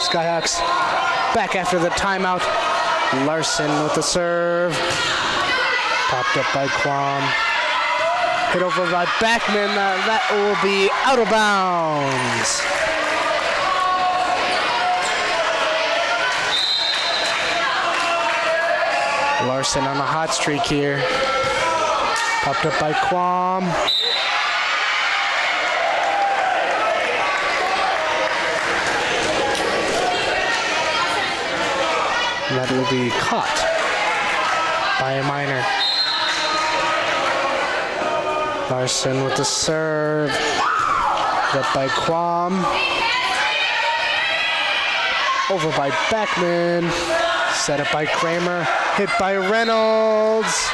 Skyhawks back after the timeout. Larson with the serve. Popped up by Quam. Hit over by Backman. That will be out of bounds. Larson on a hot streak here. Popped up by Quam. That will be caught by a Miner. Larson with the serve. Up by Quam. Over by Backman. Set up by Kramer. Hit by Reynolds.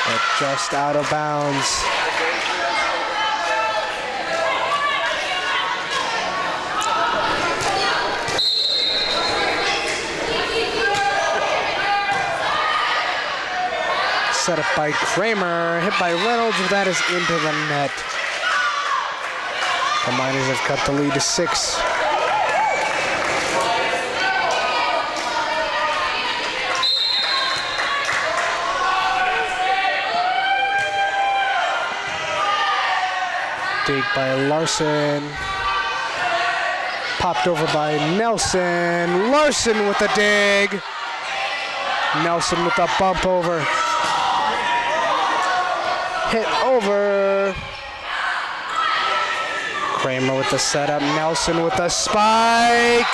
But just out of bounds. Set up by Kramer, hit by Reynolds, that is into the net. The Miners have cut the lead to 6. Dig by Larson. Popped over by Nelson. Larson with the dig. Nelson with the bump over. Hit over. Kramer with the setup. Nelson with the spike.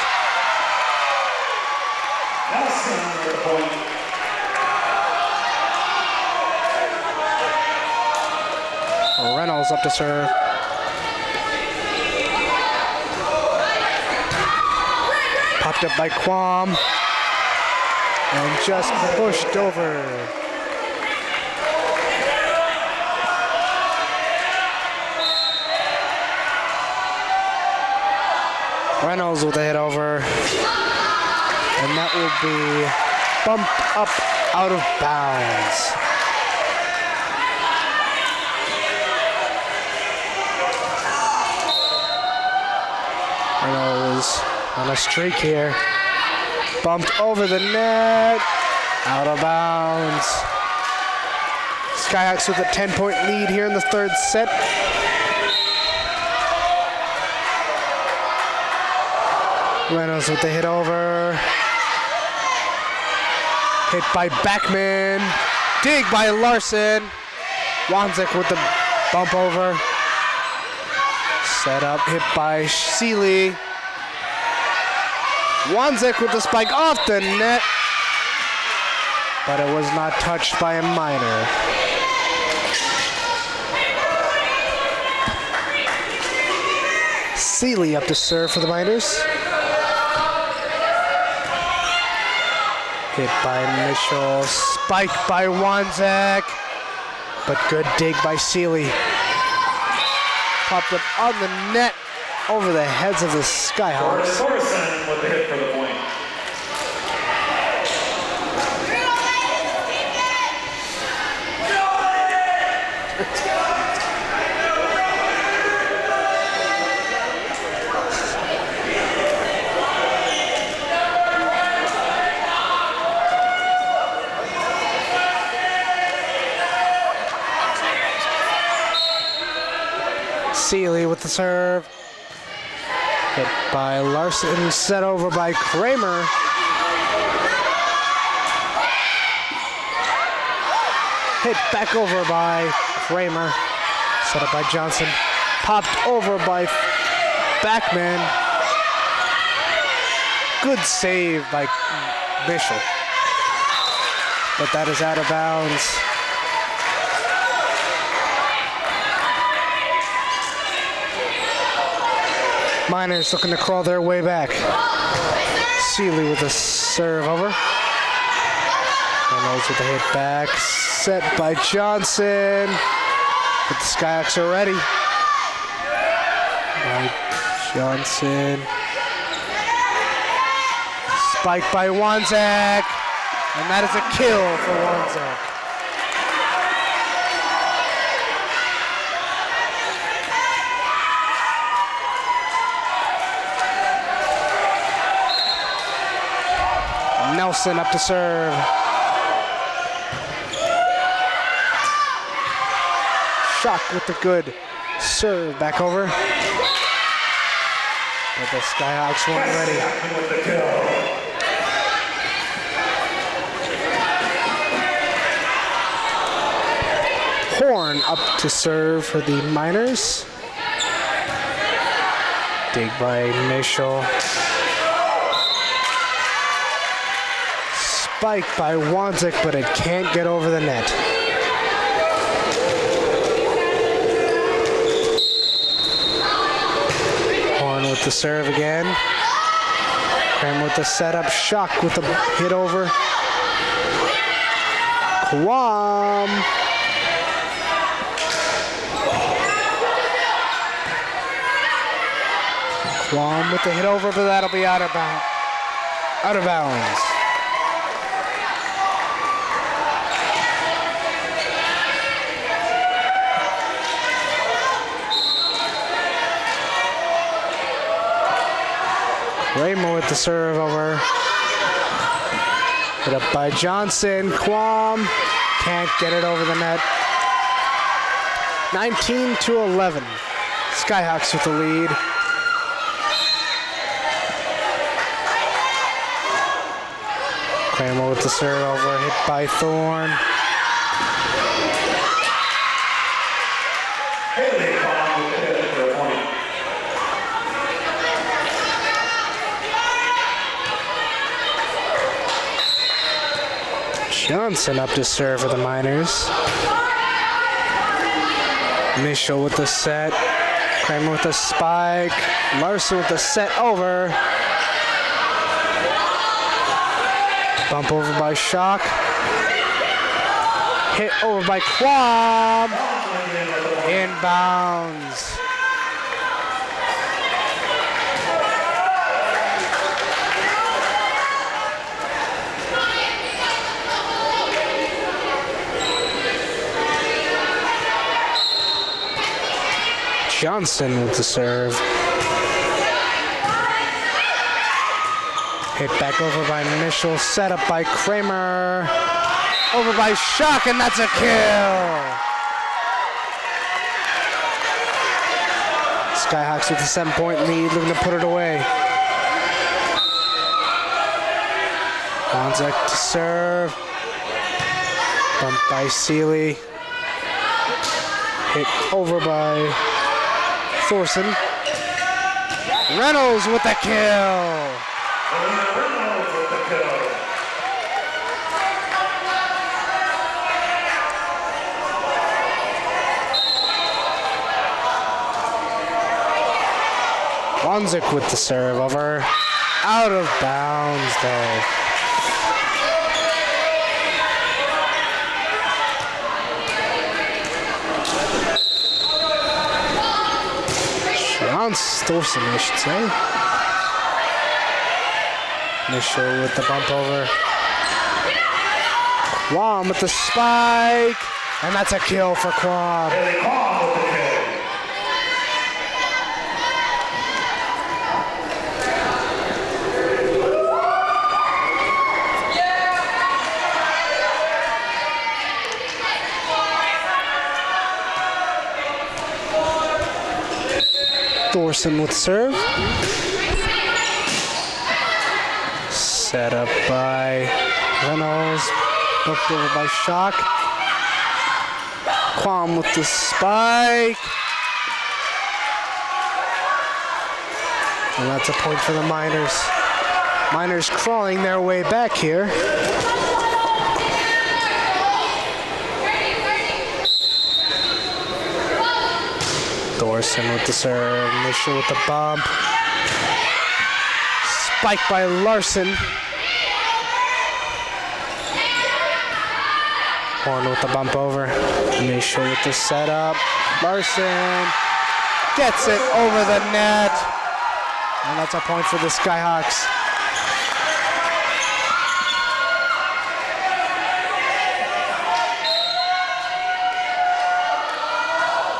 Nelson with the point. Reynolds up to serve. Popped up by Quam. And just pushed over. Reynolds with a hit over. And that will be bumped up out of bounds. Reynolds on a streak here. Bumped over the net. Out of bounds. Skyhawks with a 10-point lead here in the third set. Reynolds with the hit over. Hit by Backman. Dig by Larson. Wanzik with the bump over. Set up, hit by Seeley. Wanzik with the spike off the net. But it was not touched by a Miner. Seeley up to serve for the Miners. Hit by Mitchell, spike by Wanzik, but good dig by Seeley. Popped up on the net over the heads of the Skyhawks. Thorson with the hit for the point. Seeley with the serve. Hit by Larson, set over by Kramer. Hit back over by Kramer. Set up by Johnson. Popped over by Backman. Good save by Bishop. But that is out of bounds. Miners looking to crawl their way back. Seeley with a serve over. Reynolds with a hit back. Set by Johnson. But the Skyhawks are ready. By Johnson. Spike by Wanzik. And that is a kill for Wanzik. Nelson up to serve. Shock with the good serve back over. But the Skyhawks weren't ready. Horn up to serve for the Miners. Dig by Mischel. Spike by Wanzik, but it can't get over the net. Horn with the serve again. Kramer with the setup. Shock with the hit over. Quam. Quam with the hit over, but that'll be out of bounds. Kramer with the serve over. Hit up by Johnson. Quam can't get it over the net. 19-11. Skyhawks with the lead. Kramer with the serve over, hit by Thorne. Johnson up to serve for the Miners. Mischel with the set. Kramer with the spike. Larson with the set over. Bump over by Shock. Hit over by Quam. Inbounds. Johnson with the serve. Hit back over by Mischel, set up by Kramer. Over by Shock, and that's a kill. Skyhawks with a 7-point lead, looking to put it away. Wanzik to serve. Bump by Seeley. Hit over by Thorson. Reynolds with the kill. Wanzik with the serve over. Out of bounds though. Thorson, I should say. Mischel with the bump over. Quam with the spike. And that's a kill for Quam. Thorson with serve. Set up by Reynolds. Booked over by Shock. Quam with the spike. And that's a point for the Miners. Miners crawling their way back here. Thorson with the serve, Mischel with the bump. Spike by Larson. Horn with the bump over. Mischel with the setup. Larson gets it over the net. And that's a point for the Skyhawks.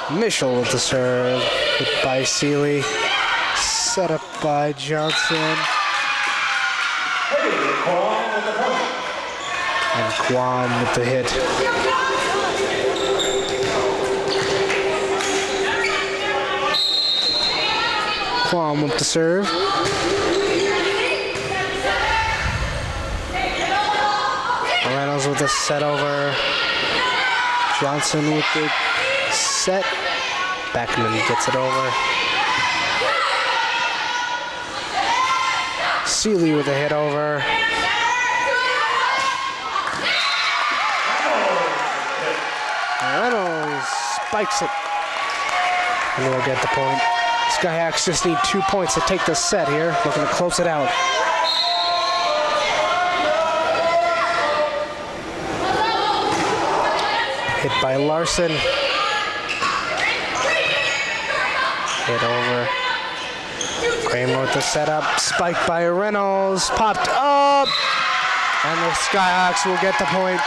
Mischel with the serve, hit by Seeley, set up by Johnson. And Guam with the hit. Guam with the serve. Reynolds with the set over. Johnson with the set. Backman gets it over. Seeley with a hit over. Reynolds spikes it. And we'll get the point. Skyhawks just need 2 points to take the set here. Looking to close it out. Hit by Larson. Hit over. Kramer with the setup. Spiked by Reynolds. Popped up. And the Skyhawks will get the point.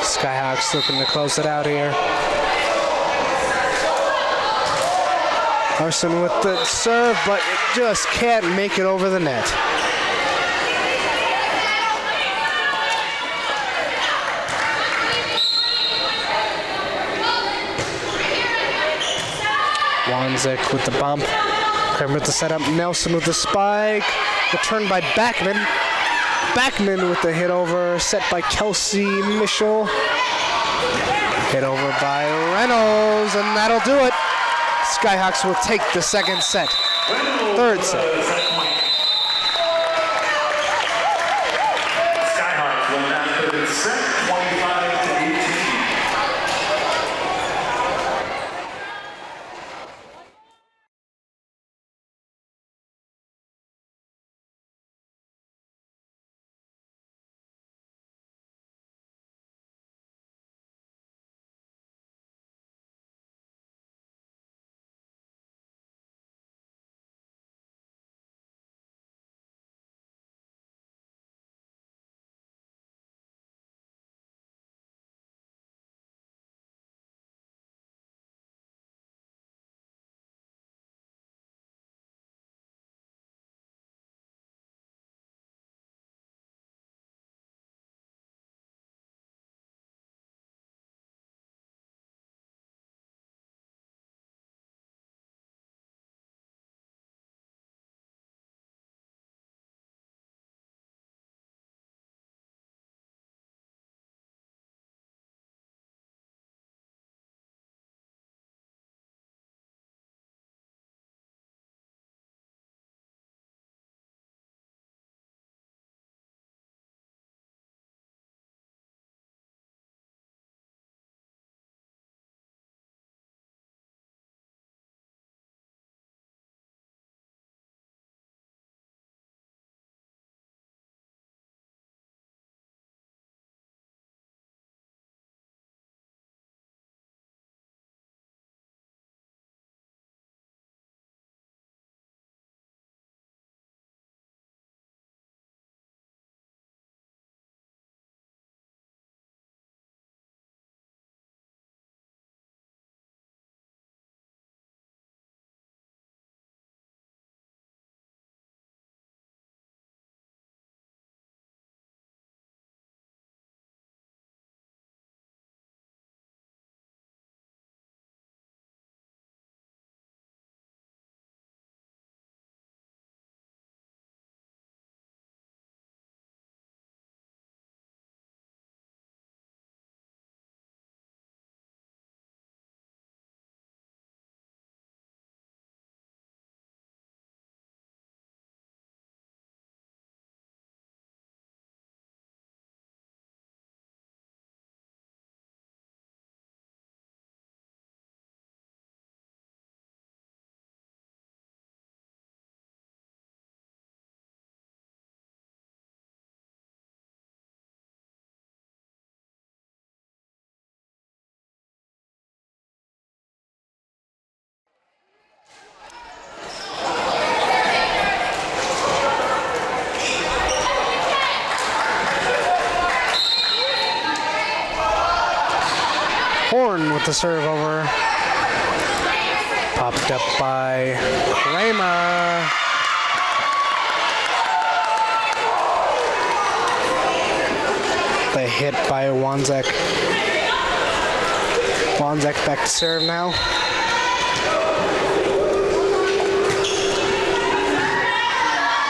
Skyhawks looking to close it out here. Larson with the serve, but it just can't make it over the net. Wanzik with the bump. Kramer with the setup. Nelson with the spike. Returned by Backman. Backman with the hit over. Set by Kelsey Mischel. Hit over by Reynolds, and that'll do it. Skyhawks will take the second set. Third set. Skyhawks win that third set, 25-18. Horn with the serve over. Popped up by Kramer. The hit by Wanzek. Wanzek back to serve now.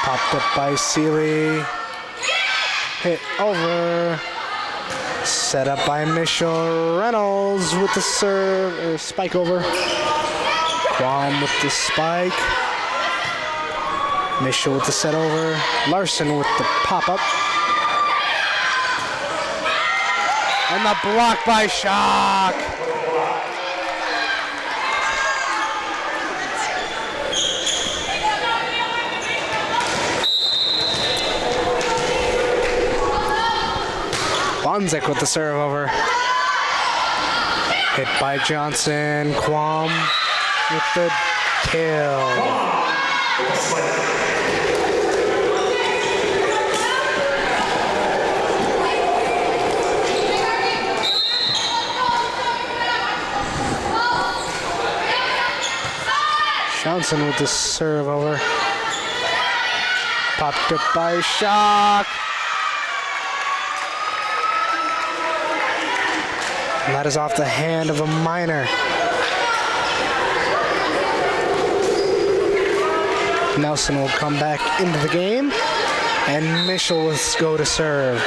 Popped up by Seeley. Hit over. Set up by Mitchell. Reynolds with the serve, or spike over. Quam with the spike. Mitchell with the set over. Larson with the pop-up. And the block by Shock. Bonzik with the serve over. Hit by Johnson. Quam with the kill. Johnson with the serve over. Popped up by Shock. And that is off the hand of a minor. Nelson will come back into the game. And Mitchell will go to serve.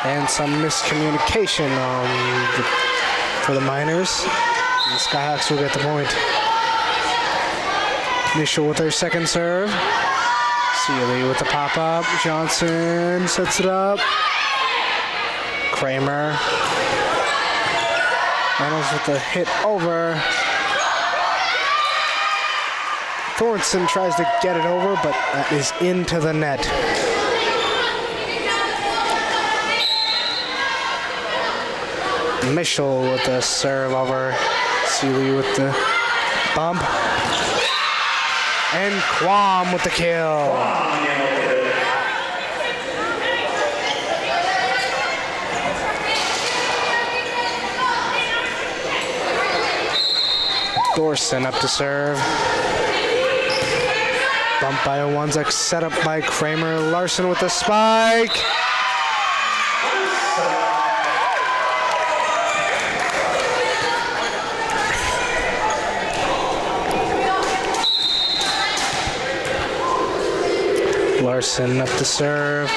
And some miscommunication for the Miners. And the Skyhawks will get the point. Mitchell with their second serve. Seeley with the pop-up. Johnson sets it up. Kramer. Reynolds with the hit over. Thornton tries to get it over, but that is into the net. Mitchell with the serve over. Seeley with the bump. And Quam with the kill. Thorson up to serve. Bump by Wanzek, set up by Kramer. Larson with the spike. Larson up to serve.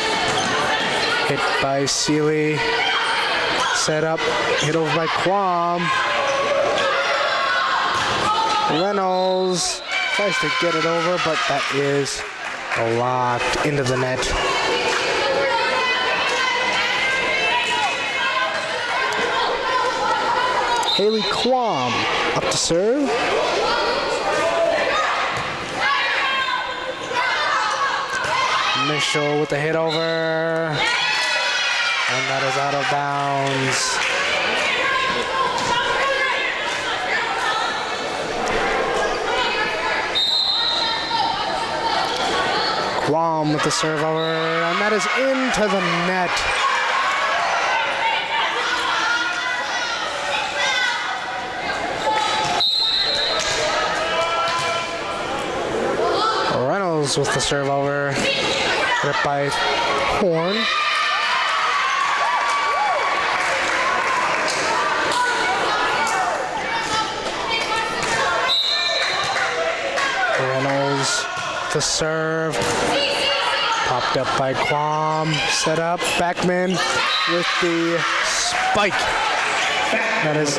Hit by Seeley. Set up. Hit over by Quam. Reynolds tries to get it over, but that is blocked into the net. Haley Quam up to serve. Mitchell with the hit over, and that is out of bounds. Quam with the serve over, and that is into the net. Reynolds with the serve over. Hit by Horn. Reynolds to serve. Popped up by Quam. Set up. Backman with the spike. That is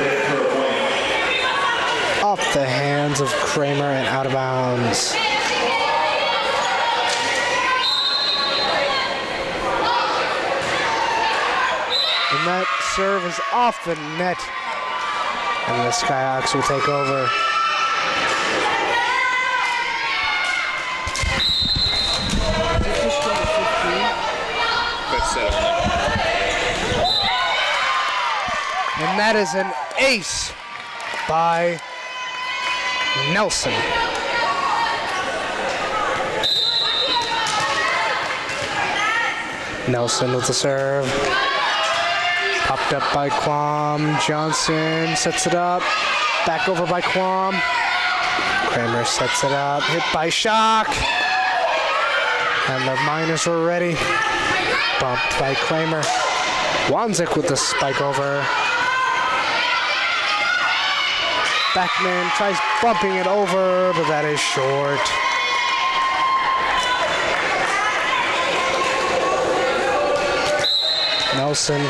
off the hands of Kramer and out of bounds. And that serve is off the net. And the Skyhawks will take over. And that is an ace by Nelson. Nelson with the serve. Popped up by Quam. Johnson sets it up. Back over by Quam. Kramer sets it up. Hit by Shock. And the Miners were ready. Bumped by Kramer. Wanzik with the spike over. Beckman tries bumping it over, but that is short. Nelson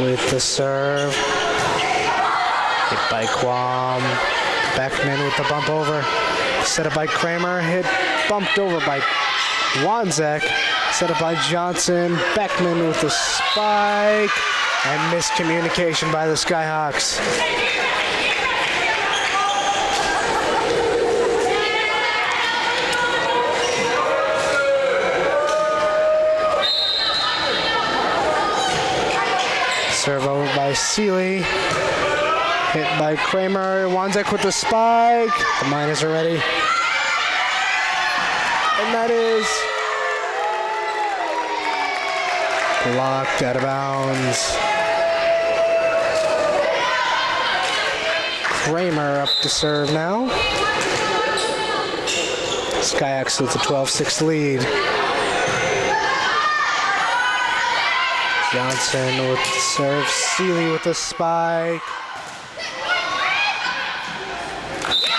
with the serve. Hit by Quam. Beckman with the bump over. Set up by Kramer. Hit bumped over by Wanzek. Set up by Johnson. Beckman with the spike. And miscommunication by the Skyhawks. Serve over by Seeley. Hit by Kramer. Wanzek with the spike. The Miners are ready. And that is blocked out of bounds. Kramer up to serve now. Skyhawks with a 12-6 lead. Johnson with the serve. Seeley with the spike.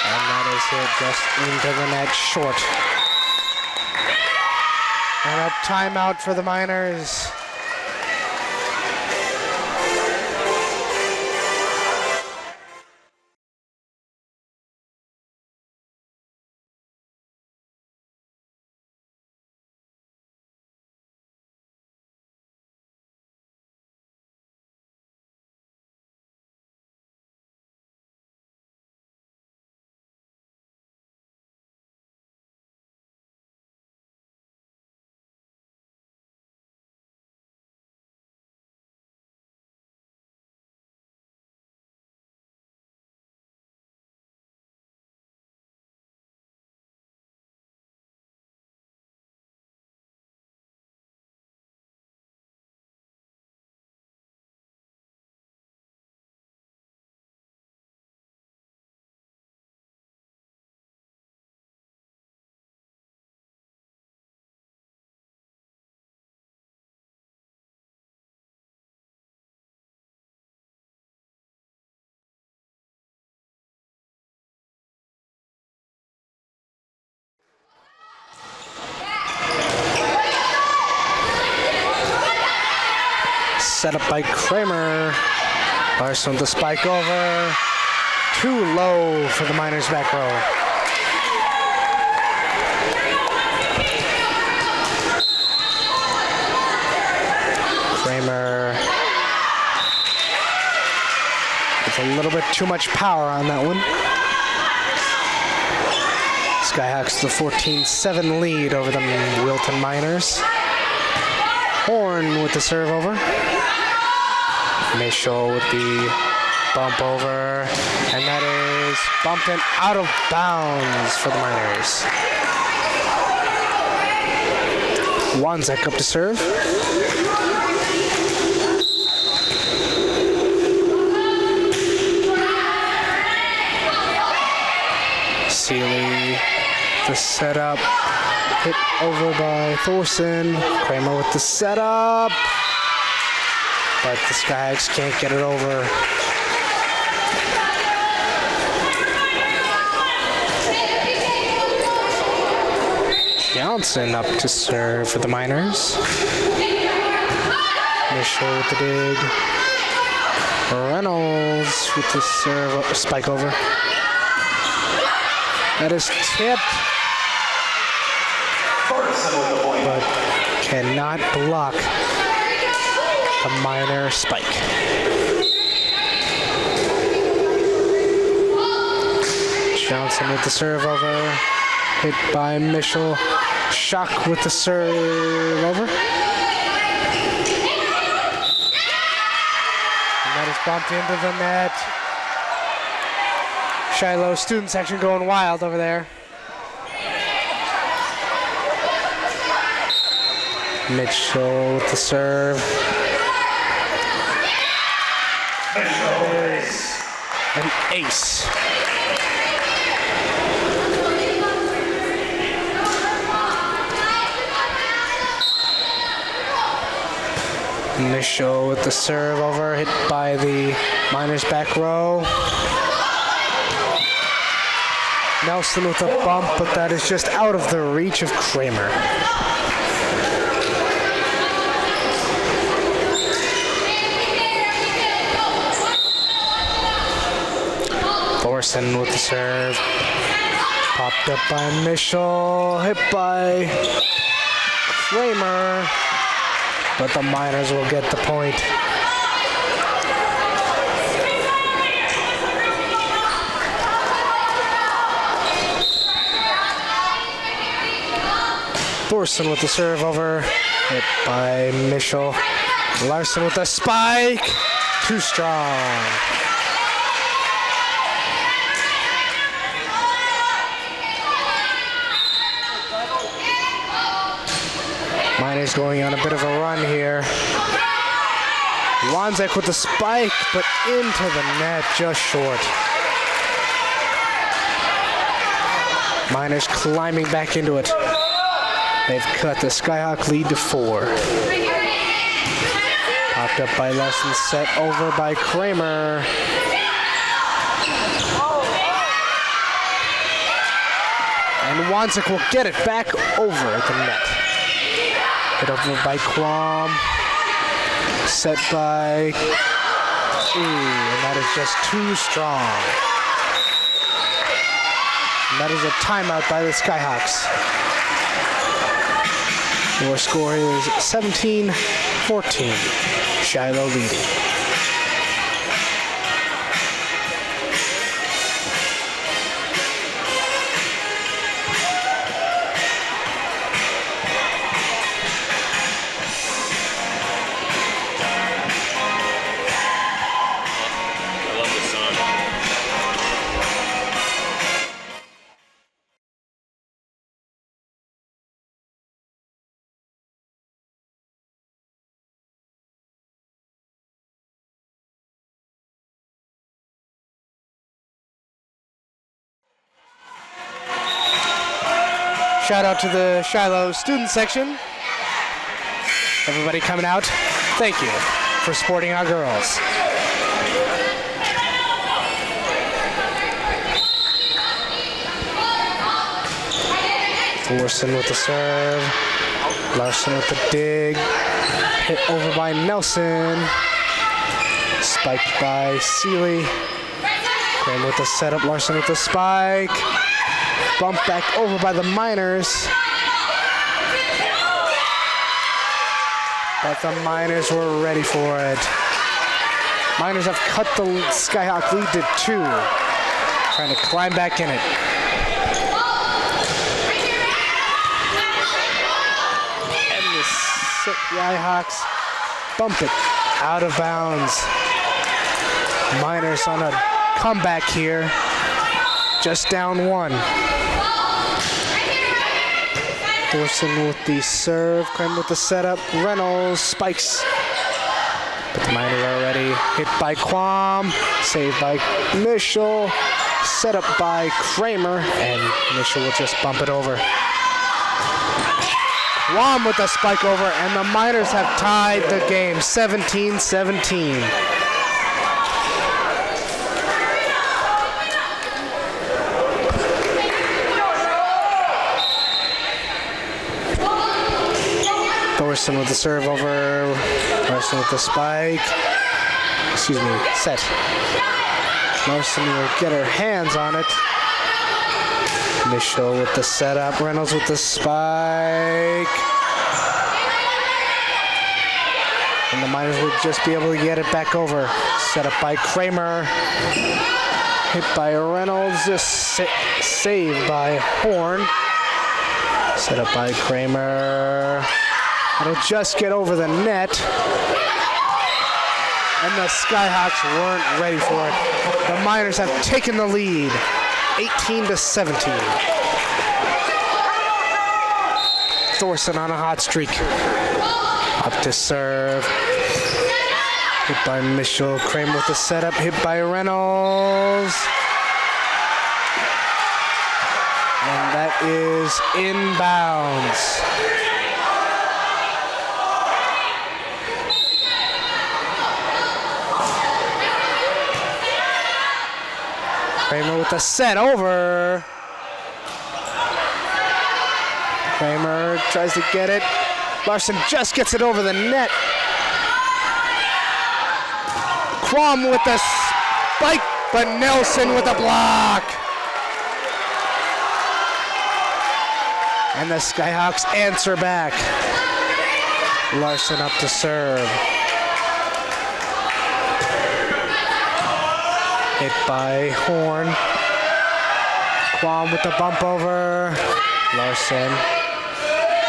And that is hit just into the net short. And a timeout for the Miners. Set up by Kramer. Larson with the spike over. Too low for the Miners back row. Kramer with a little bit too much power on that one. Skyhawks the 14-7 lead over the Wilton Miners. Horn with the serve over. Mitchell with the bump over. And that is bumped and out of bounds for the Miners. Wanzek up to serve. Seeley, the setup. Hit over by Thorson. Kramer with the setup. But the Skyhawks can't get it over. Johnson up to serve for the Miners. Mitchell with the dig. Reynolds with the serve, spike over. That is tipped. But cannot block the Miner spike. Johnson with the serve over. Hit by Mitchell. Shock with the serve over. And that is bumped into the net. Shiloh student section going wild over there. Mitchell with the serve. There's an ace. Mitchell with the serve over, hit by the Miners back row. Nelson with a bump, but that is just out of the reach of Kramer. Thorson with the serve. Popped up by Mitchell, hit by Kramer, but the Miners will get the point. Thorson with the serve over, hit by Mitchell. Larson with the spike, too strong. Miners going on a bit of a run here. Wanzek with the spike, but into the net, just short. Miners climbing back into it. They've cut the Skyhawk lead to 4. Popped up by Larson, set over by Kramer. And Wanzek will get it back over the net. Hit over by Quam. Set by... and that is just too strong. And that is a timeout by the Skyhawks. Your score is 17-14. Shiloh leading. Shout out to the Shiloh student section. Everybody coming out, thank you for supporting our girls. Thorson with the serve. Larson with the dig. Hit over by Nelson. Spiked by Seeley. Kramer with the setup. Larson with the spike. Bump back over by the Miners. But the Miners were ready for it. Miners have cut the Skyhawk lead to 2. Trying to climb back in it. And the Skyhawks bump it out of bounds. Miners on a comeback here. Just down 1. Thorson with the serve, Kramer with the setup, Reynolds spikes. But the Miners are ready. Hit by Quam, saved by Mitchell, set up by Kramer, and Mitchell will just bump it over. Quam with the spike over, and the Miners have tied the game, 17-17. Thorson with the serve over, Larson with the spike. Excuse me, set. Larson will get her hands on it. Mitchell with the setup, Reynolds with the spike. And the Miners would just be able to get it back over. Set up by Kramer. Hit by Reynolds, just saved by Horn. Set up by Kramer. It'll just get over the net. And the Skyhawks weren't ready for it. The Miners have taken the lead, 18-17. Thorson on a hot streak. Up to serve. Hit by Mitchell. Kramer with the setup. Hit by Reynolds. And that is inbounds. Kramer with the set over. Kramer tries to get it. Larson just gets it over the net. Quam with the spike, but Nelson with a block. And the Skyhawks answer back. Larson up to serve. Hit by Horn. Quam with the bump over. Larson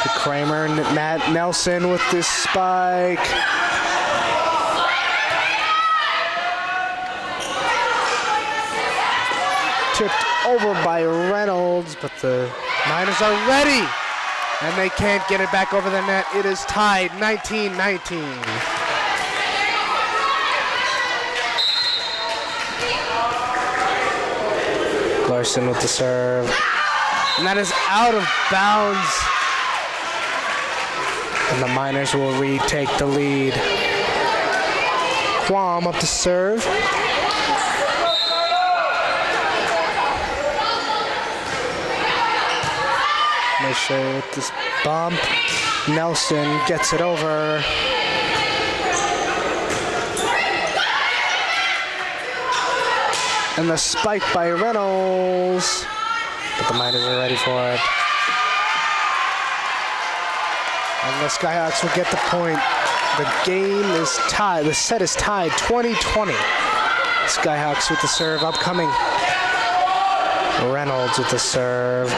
to Kramer. Matt Nelson with this spike. Tipped over by Reynolds, but the Miners are ready. And they can't get it back over the net. It is tied 19-19. Larson with the serve. And that is out of bounds. And the Miners will retake the lead. Quam up to serve. Misha with this bump. Nelson gets it over. And the spike by Reynolds. But the Miners are ready for it. And the Skyhawks will get the point. The game is tied. The set is tied 20-20. Skyhawks with the serve upcoming. Reynolds with the serve.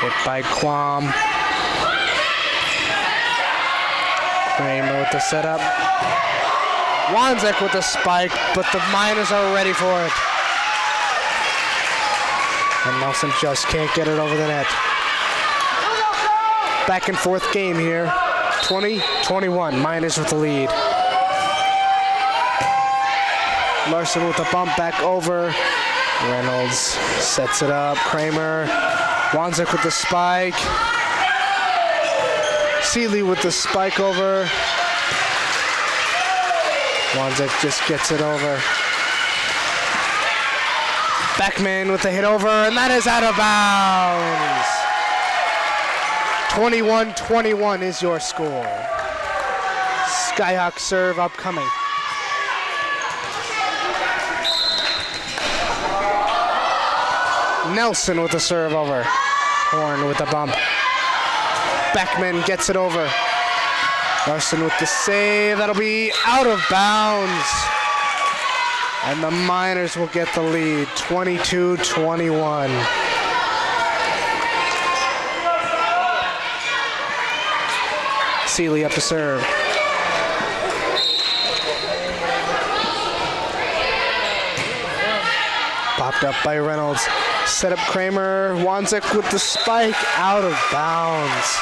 Hit by Quam. Kramer with the setup. Wanzek with the spike, but the Miners are ready for it. And Nelson just can't get it over the net. Back and forth game here. 20-21, Miners with the lead. Larson with the bump back over. Reynolds sets it up. Kramer. Wanzek with the spike. Seeley with the spike over. Wanzek just gets it over. Beckman with the hit over, and that is out of bounds. 21-21 is your score. Skyhawk serve upcoming. Nelson with the serve over. Horn with the bump. Beckman gets it over. Larson with the save. That'll be out of bounds. And the Miners will get the lead, 22-21. Seeley up to serve. Popped up by Reynolds. Set up Kramer. Wanzek with the spike, out of bounds.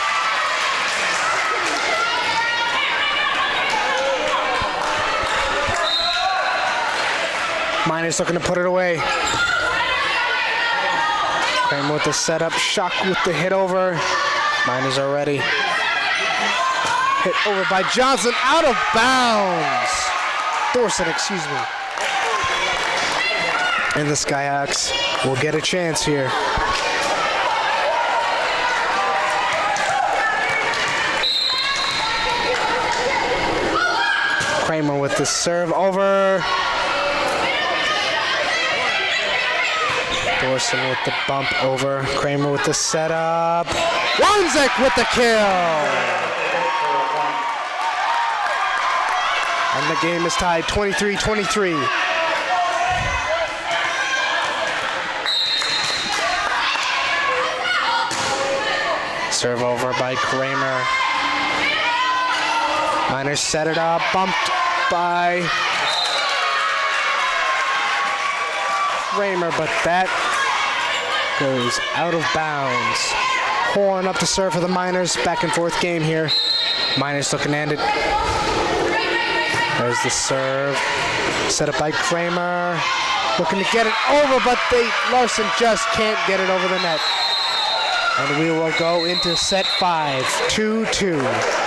Miners looking to put it away. Kramer with the setup. Shock with the hit over. Miners are ready. Hit over by Johnson. Out of bounds. Thorson, excuse me. And the Skyhawks will get a chance here. Kramer with the serve over. Thorson with the bump over. Kramer with the setup. Wanzek with the kill. And the game is tied 23-23. Serve over by Kramer. Miners set it up. Bumped by Kramer, but that goes out of bounds. Horn up to serve for the Miners. Back and forth game here. Miners looking to end it. There's the serve. Set up by Kramer. Looking to get it over, but Larson just can't get it over the net. And we will go into set 5, 2-2.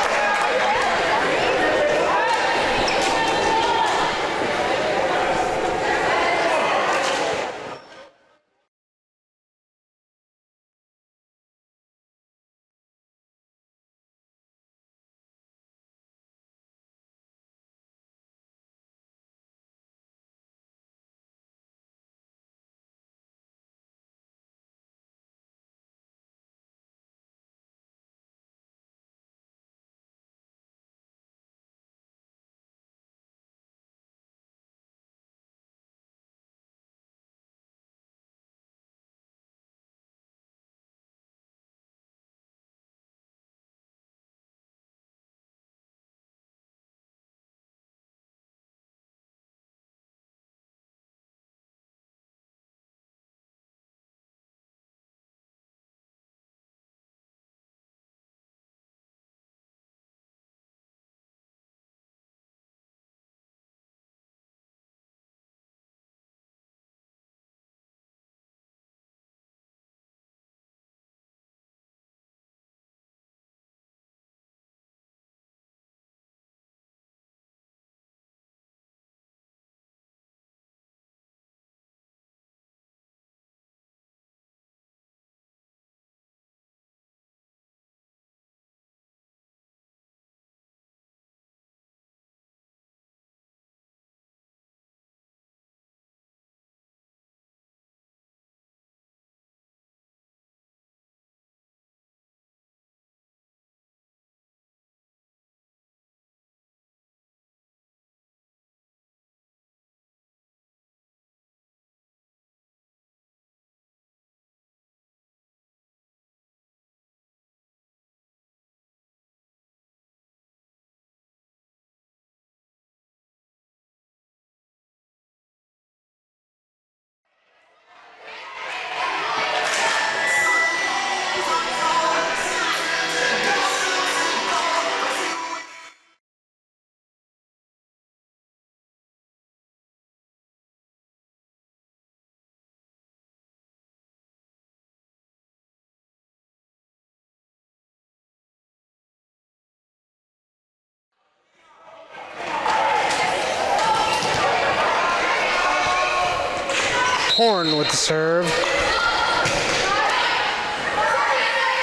Horn with the serve.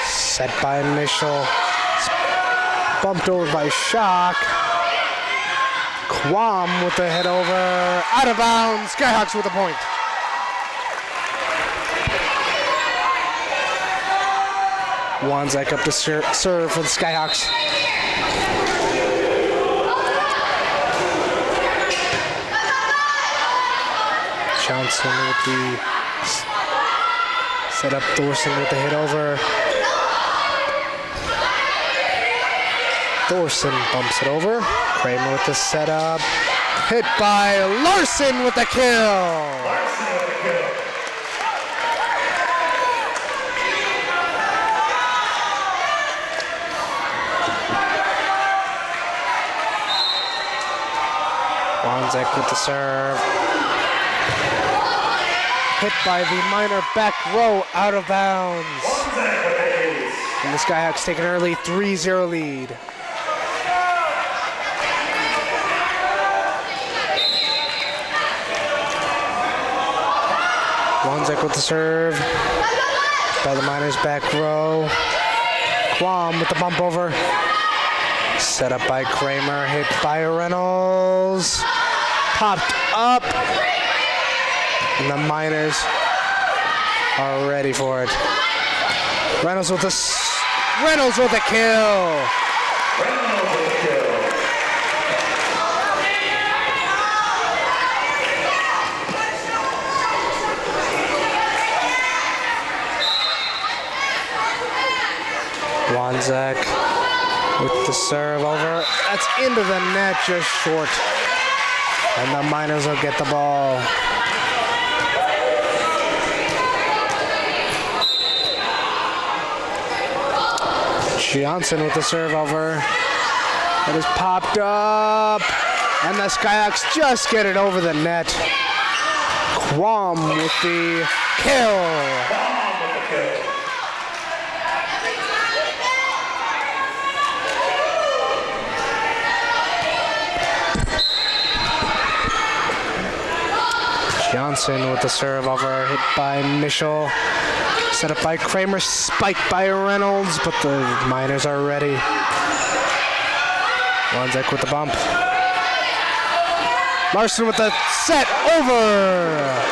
Set by Mischel. Bumped over by Schock. Quam with the head over. Out of bounds. Skyhawks with a point. Wanzek up to serve for the Skyhawks. Johnson with the set up. Thorson with the hit over. Thorson bumps it over. Kramer with the setup. Hit by Larson with the kill. Wanzek with the serve. Hit by the Miner back row, out of bounds. And the Skyhawks take an early 3-0 lead. Wanzek with the serve. By the Miners back row. Quam with the bump over. Set up by Kramer, hit by Reynolds. Popped up. And the Miners are ready for it. Reynolds with a kill. Wanzek with the serve over. That's into the net, just short. And the Miners will get the ball. Johnson with the serve over. It is popped up. And the Skyhawks just get it over the net. Quam with the kill. Johnson with the serve over, hit by Mischel. Set up by Kramer, spiked by Reynolds, but the Miners are ready. Lonzek with the bump. Larson with the set over.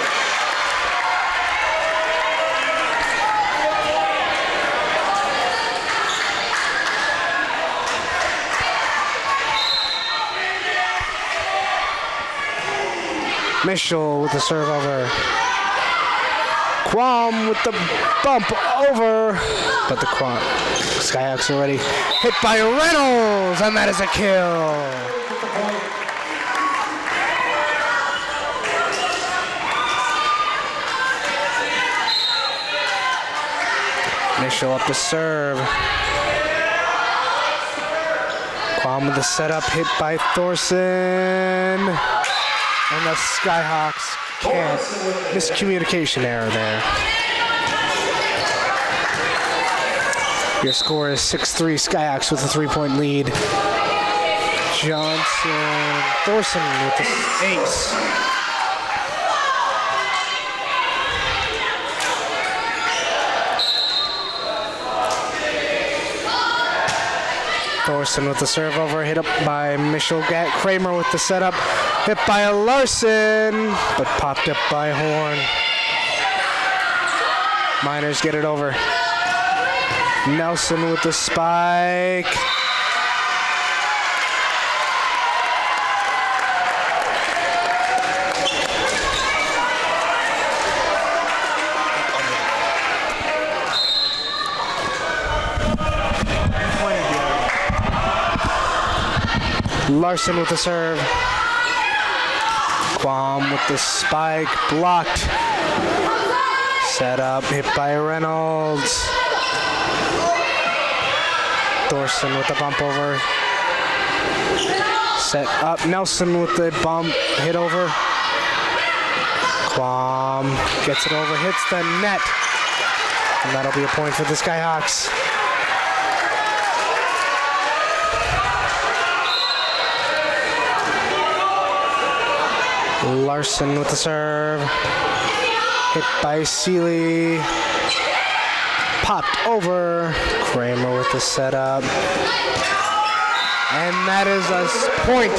Mischel with the serve over. Quam with the bump over. But the Skyhawks are ready. Hit by Reynolds, and that is a kill. Mischel up to serve. Quam with the setup, hit by Thorson. And the Skyhawks can't. Miscommunication error there. Your score is 6-3. Skyhawks with a 3-point lead. Johnson, Thorson with the ace. Thorson with the serve over, hit up by Mischel. Kramer with the setup, hit by Larson, but popped up by Horn. Miners get it over. Nelson with the spike. Larson with the serve. Quam with the spike, blocked. Set up, hit by Reynolds. Thorson with the bump over. Set up, Nelson with the bump, hit over. Quam gets it over, hits the net. And that'll be a point for the Skyhawks. Larson with the serve. Hit by Seeley. Popped over. Kramer with the setup. And that is a point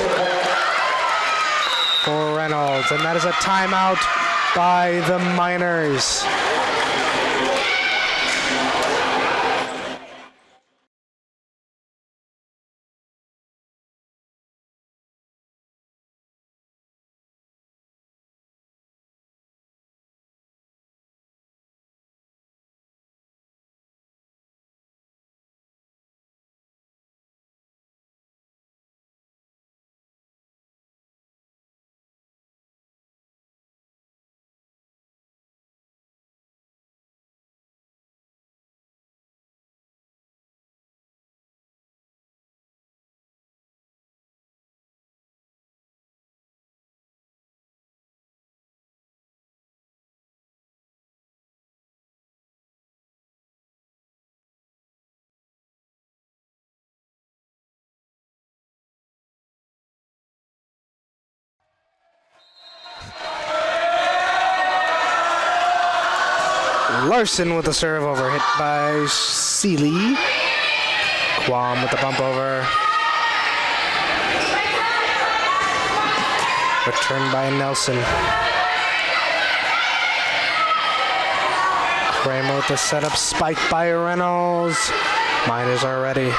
for Reynolds. And that is a timeout by the Miners. Larson with the serve over, hit by Seeley. Quam with the bump over. Returned by Nelson. Kramer with the setup, spiked by Reynolds. Miners are ready.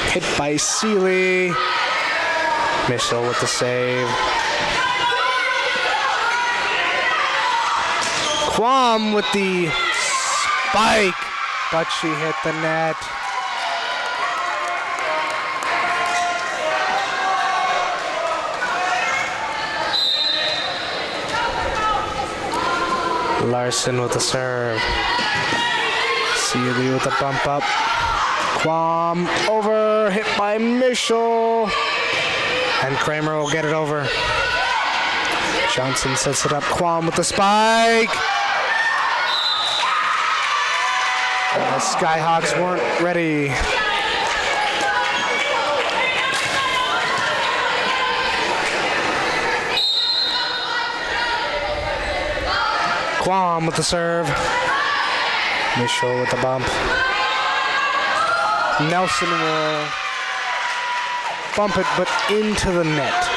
Hit by Seeley. Mischel with the save. Quam with the spike, but she hit the net. Larson with the serve. Seeley with the bump up. Quam over, hit by Mischel. And Kramer will get it over. Johnson sets it up. Quam with the spike. And the Skyhawks weren't ready. Quam with the serve. Mischel with the bump. Nelson will bump it, but into the net.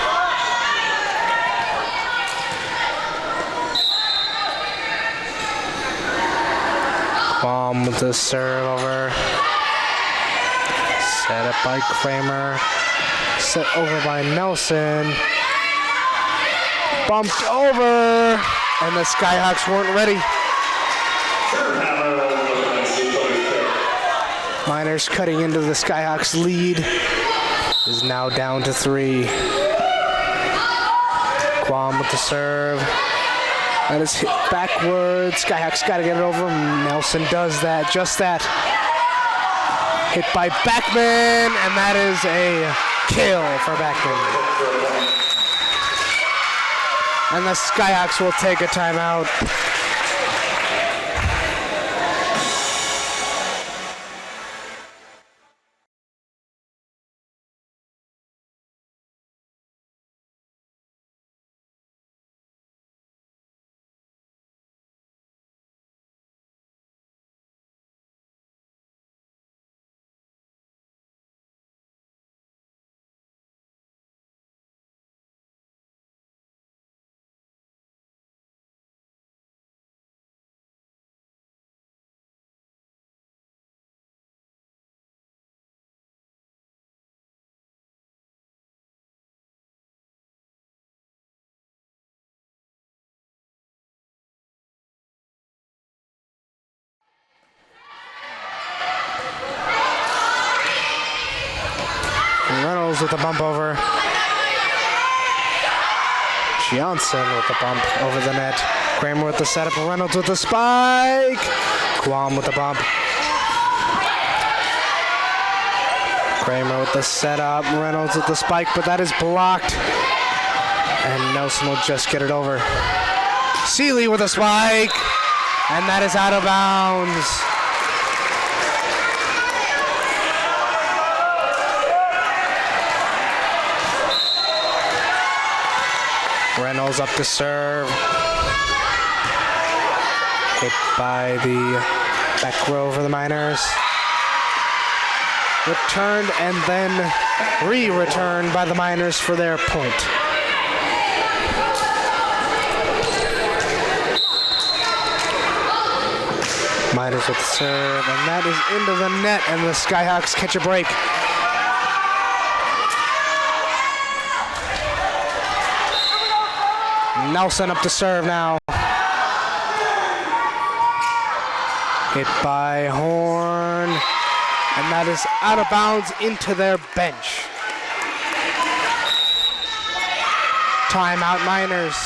Quam with the serve over. Set up by Kramer. Set over by Nelson. Bumped over. And the Skyhawks weren't ready. Miners cutting into the Skyhawks lead. Is now down to 3. Quam with the serve. That is hit backwards. Skyhawks got to get it over. Nelson does that, just that. Hit by Backman, and that is a kill for Backman. And the Skyhawks will take a timeout. Reynolds with the bump over. Johnson with the bump over the net. Kramer with the setup. Reynolds with the spike. Quam with the bump. Kramer with the setup. Reynolds with the spike, but that is blocked. And Nelson will just get it over. Seeley with a spike. And that is out of bounds. Reynolds up to serve. Hit by the back row for the Miners. Returned and then re-returned by the Miners for their point. Miners with the serve, and that is into the net, and the Skyhawks catch a break. Nelson up to serve now. Hit by Horn. And that is out of bounds into their bench. Timeout Miners.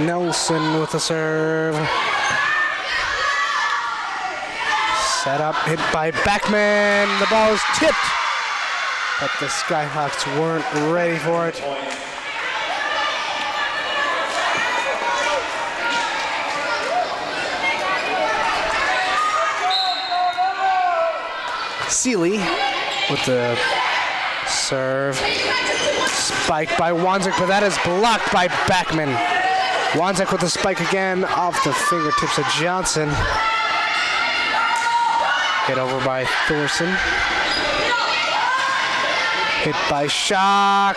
Nelson with a serve. Set up, hit by Backman. The ball is tipped, but the Skyhawks weren't ready for it. Seeley with the serve. Spiked by Wanzik, but that is blocked by Backman. Wanzek with the spike again off the fingertips of Johnson. Hit over by Thorson. Hit by Schock.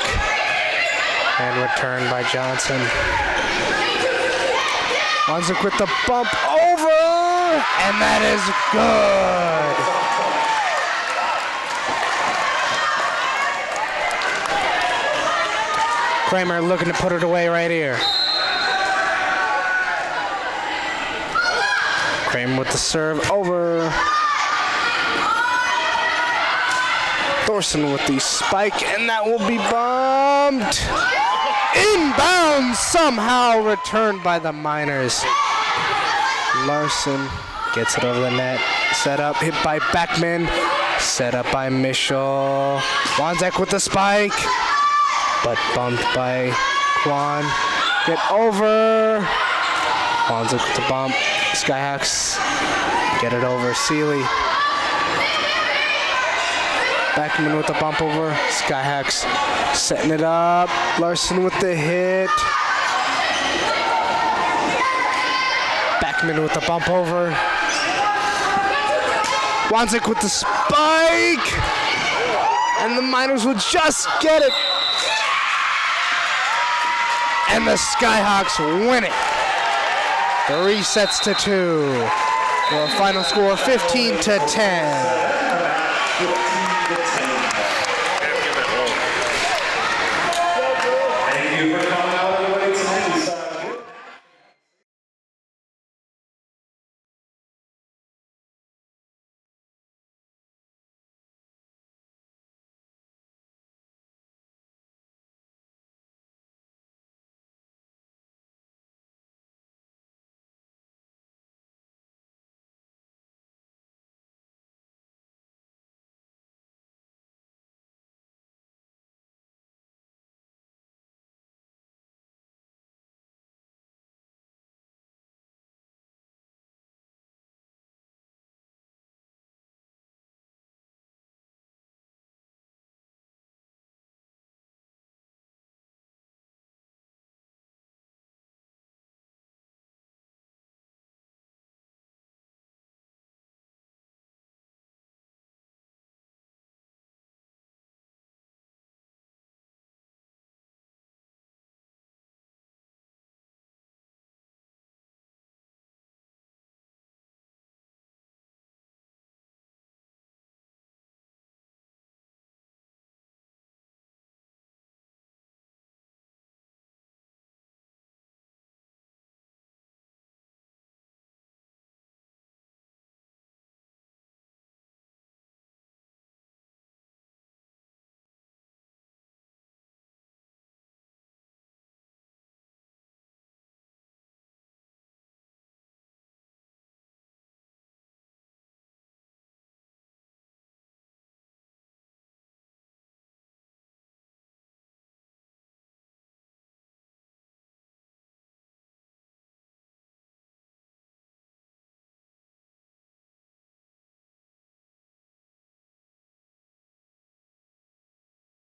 And returned by Johnson. Wanzek with the bump over. And that is good. Kramer looking to put it away right here. Kramer with the serve over. Thorson with the spike, and that will be bumped. Inbound, somehow returned by the Miners. Larson gets it over the net. Set up, hit by Beckman. Set up by Mischel. Wanzek with the spike, but bumped by Kwan. Get over. Wanzek with the bump. Skyhawks get it over. Seeley. Beckman with the bump over. Skyhawks setting it up. Larson with the hit. Beckman with the bump over. Wanzek with the spike. And the Miners will just get it. And the Skyhawks win it. 3 sets to 2. For a final score 15-10.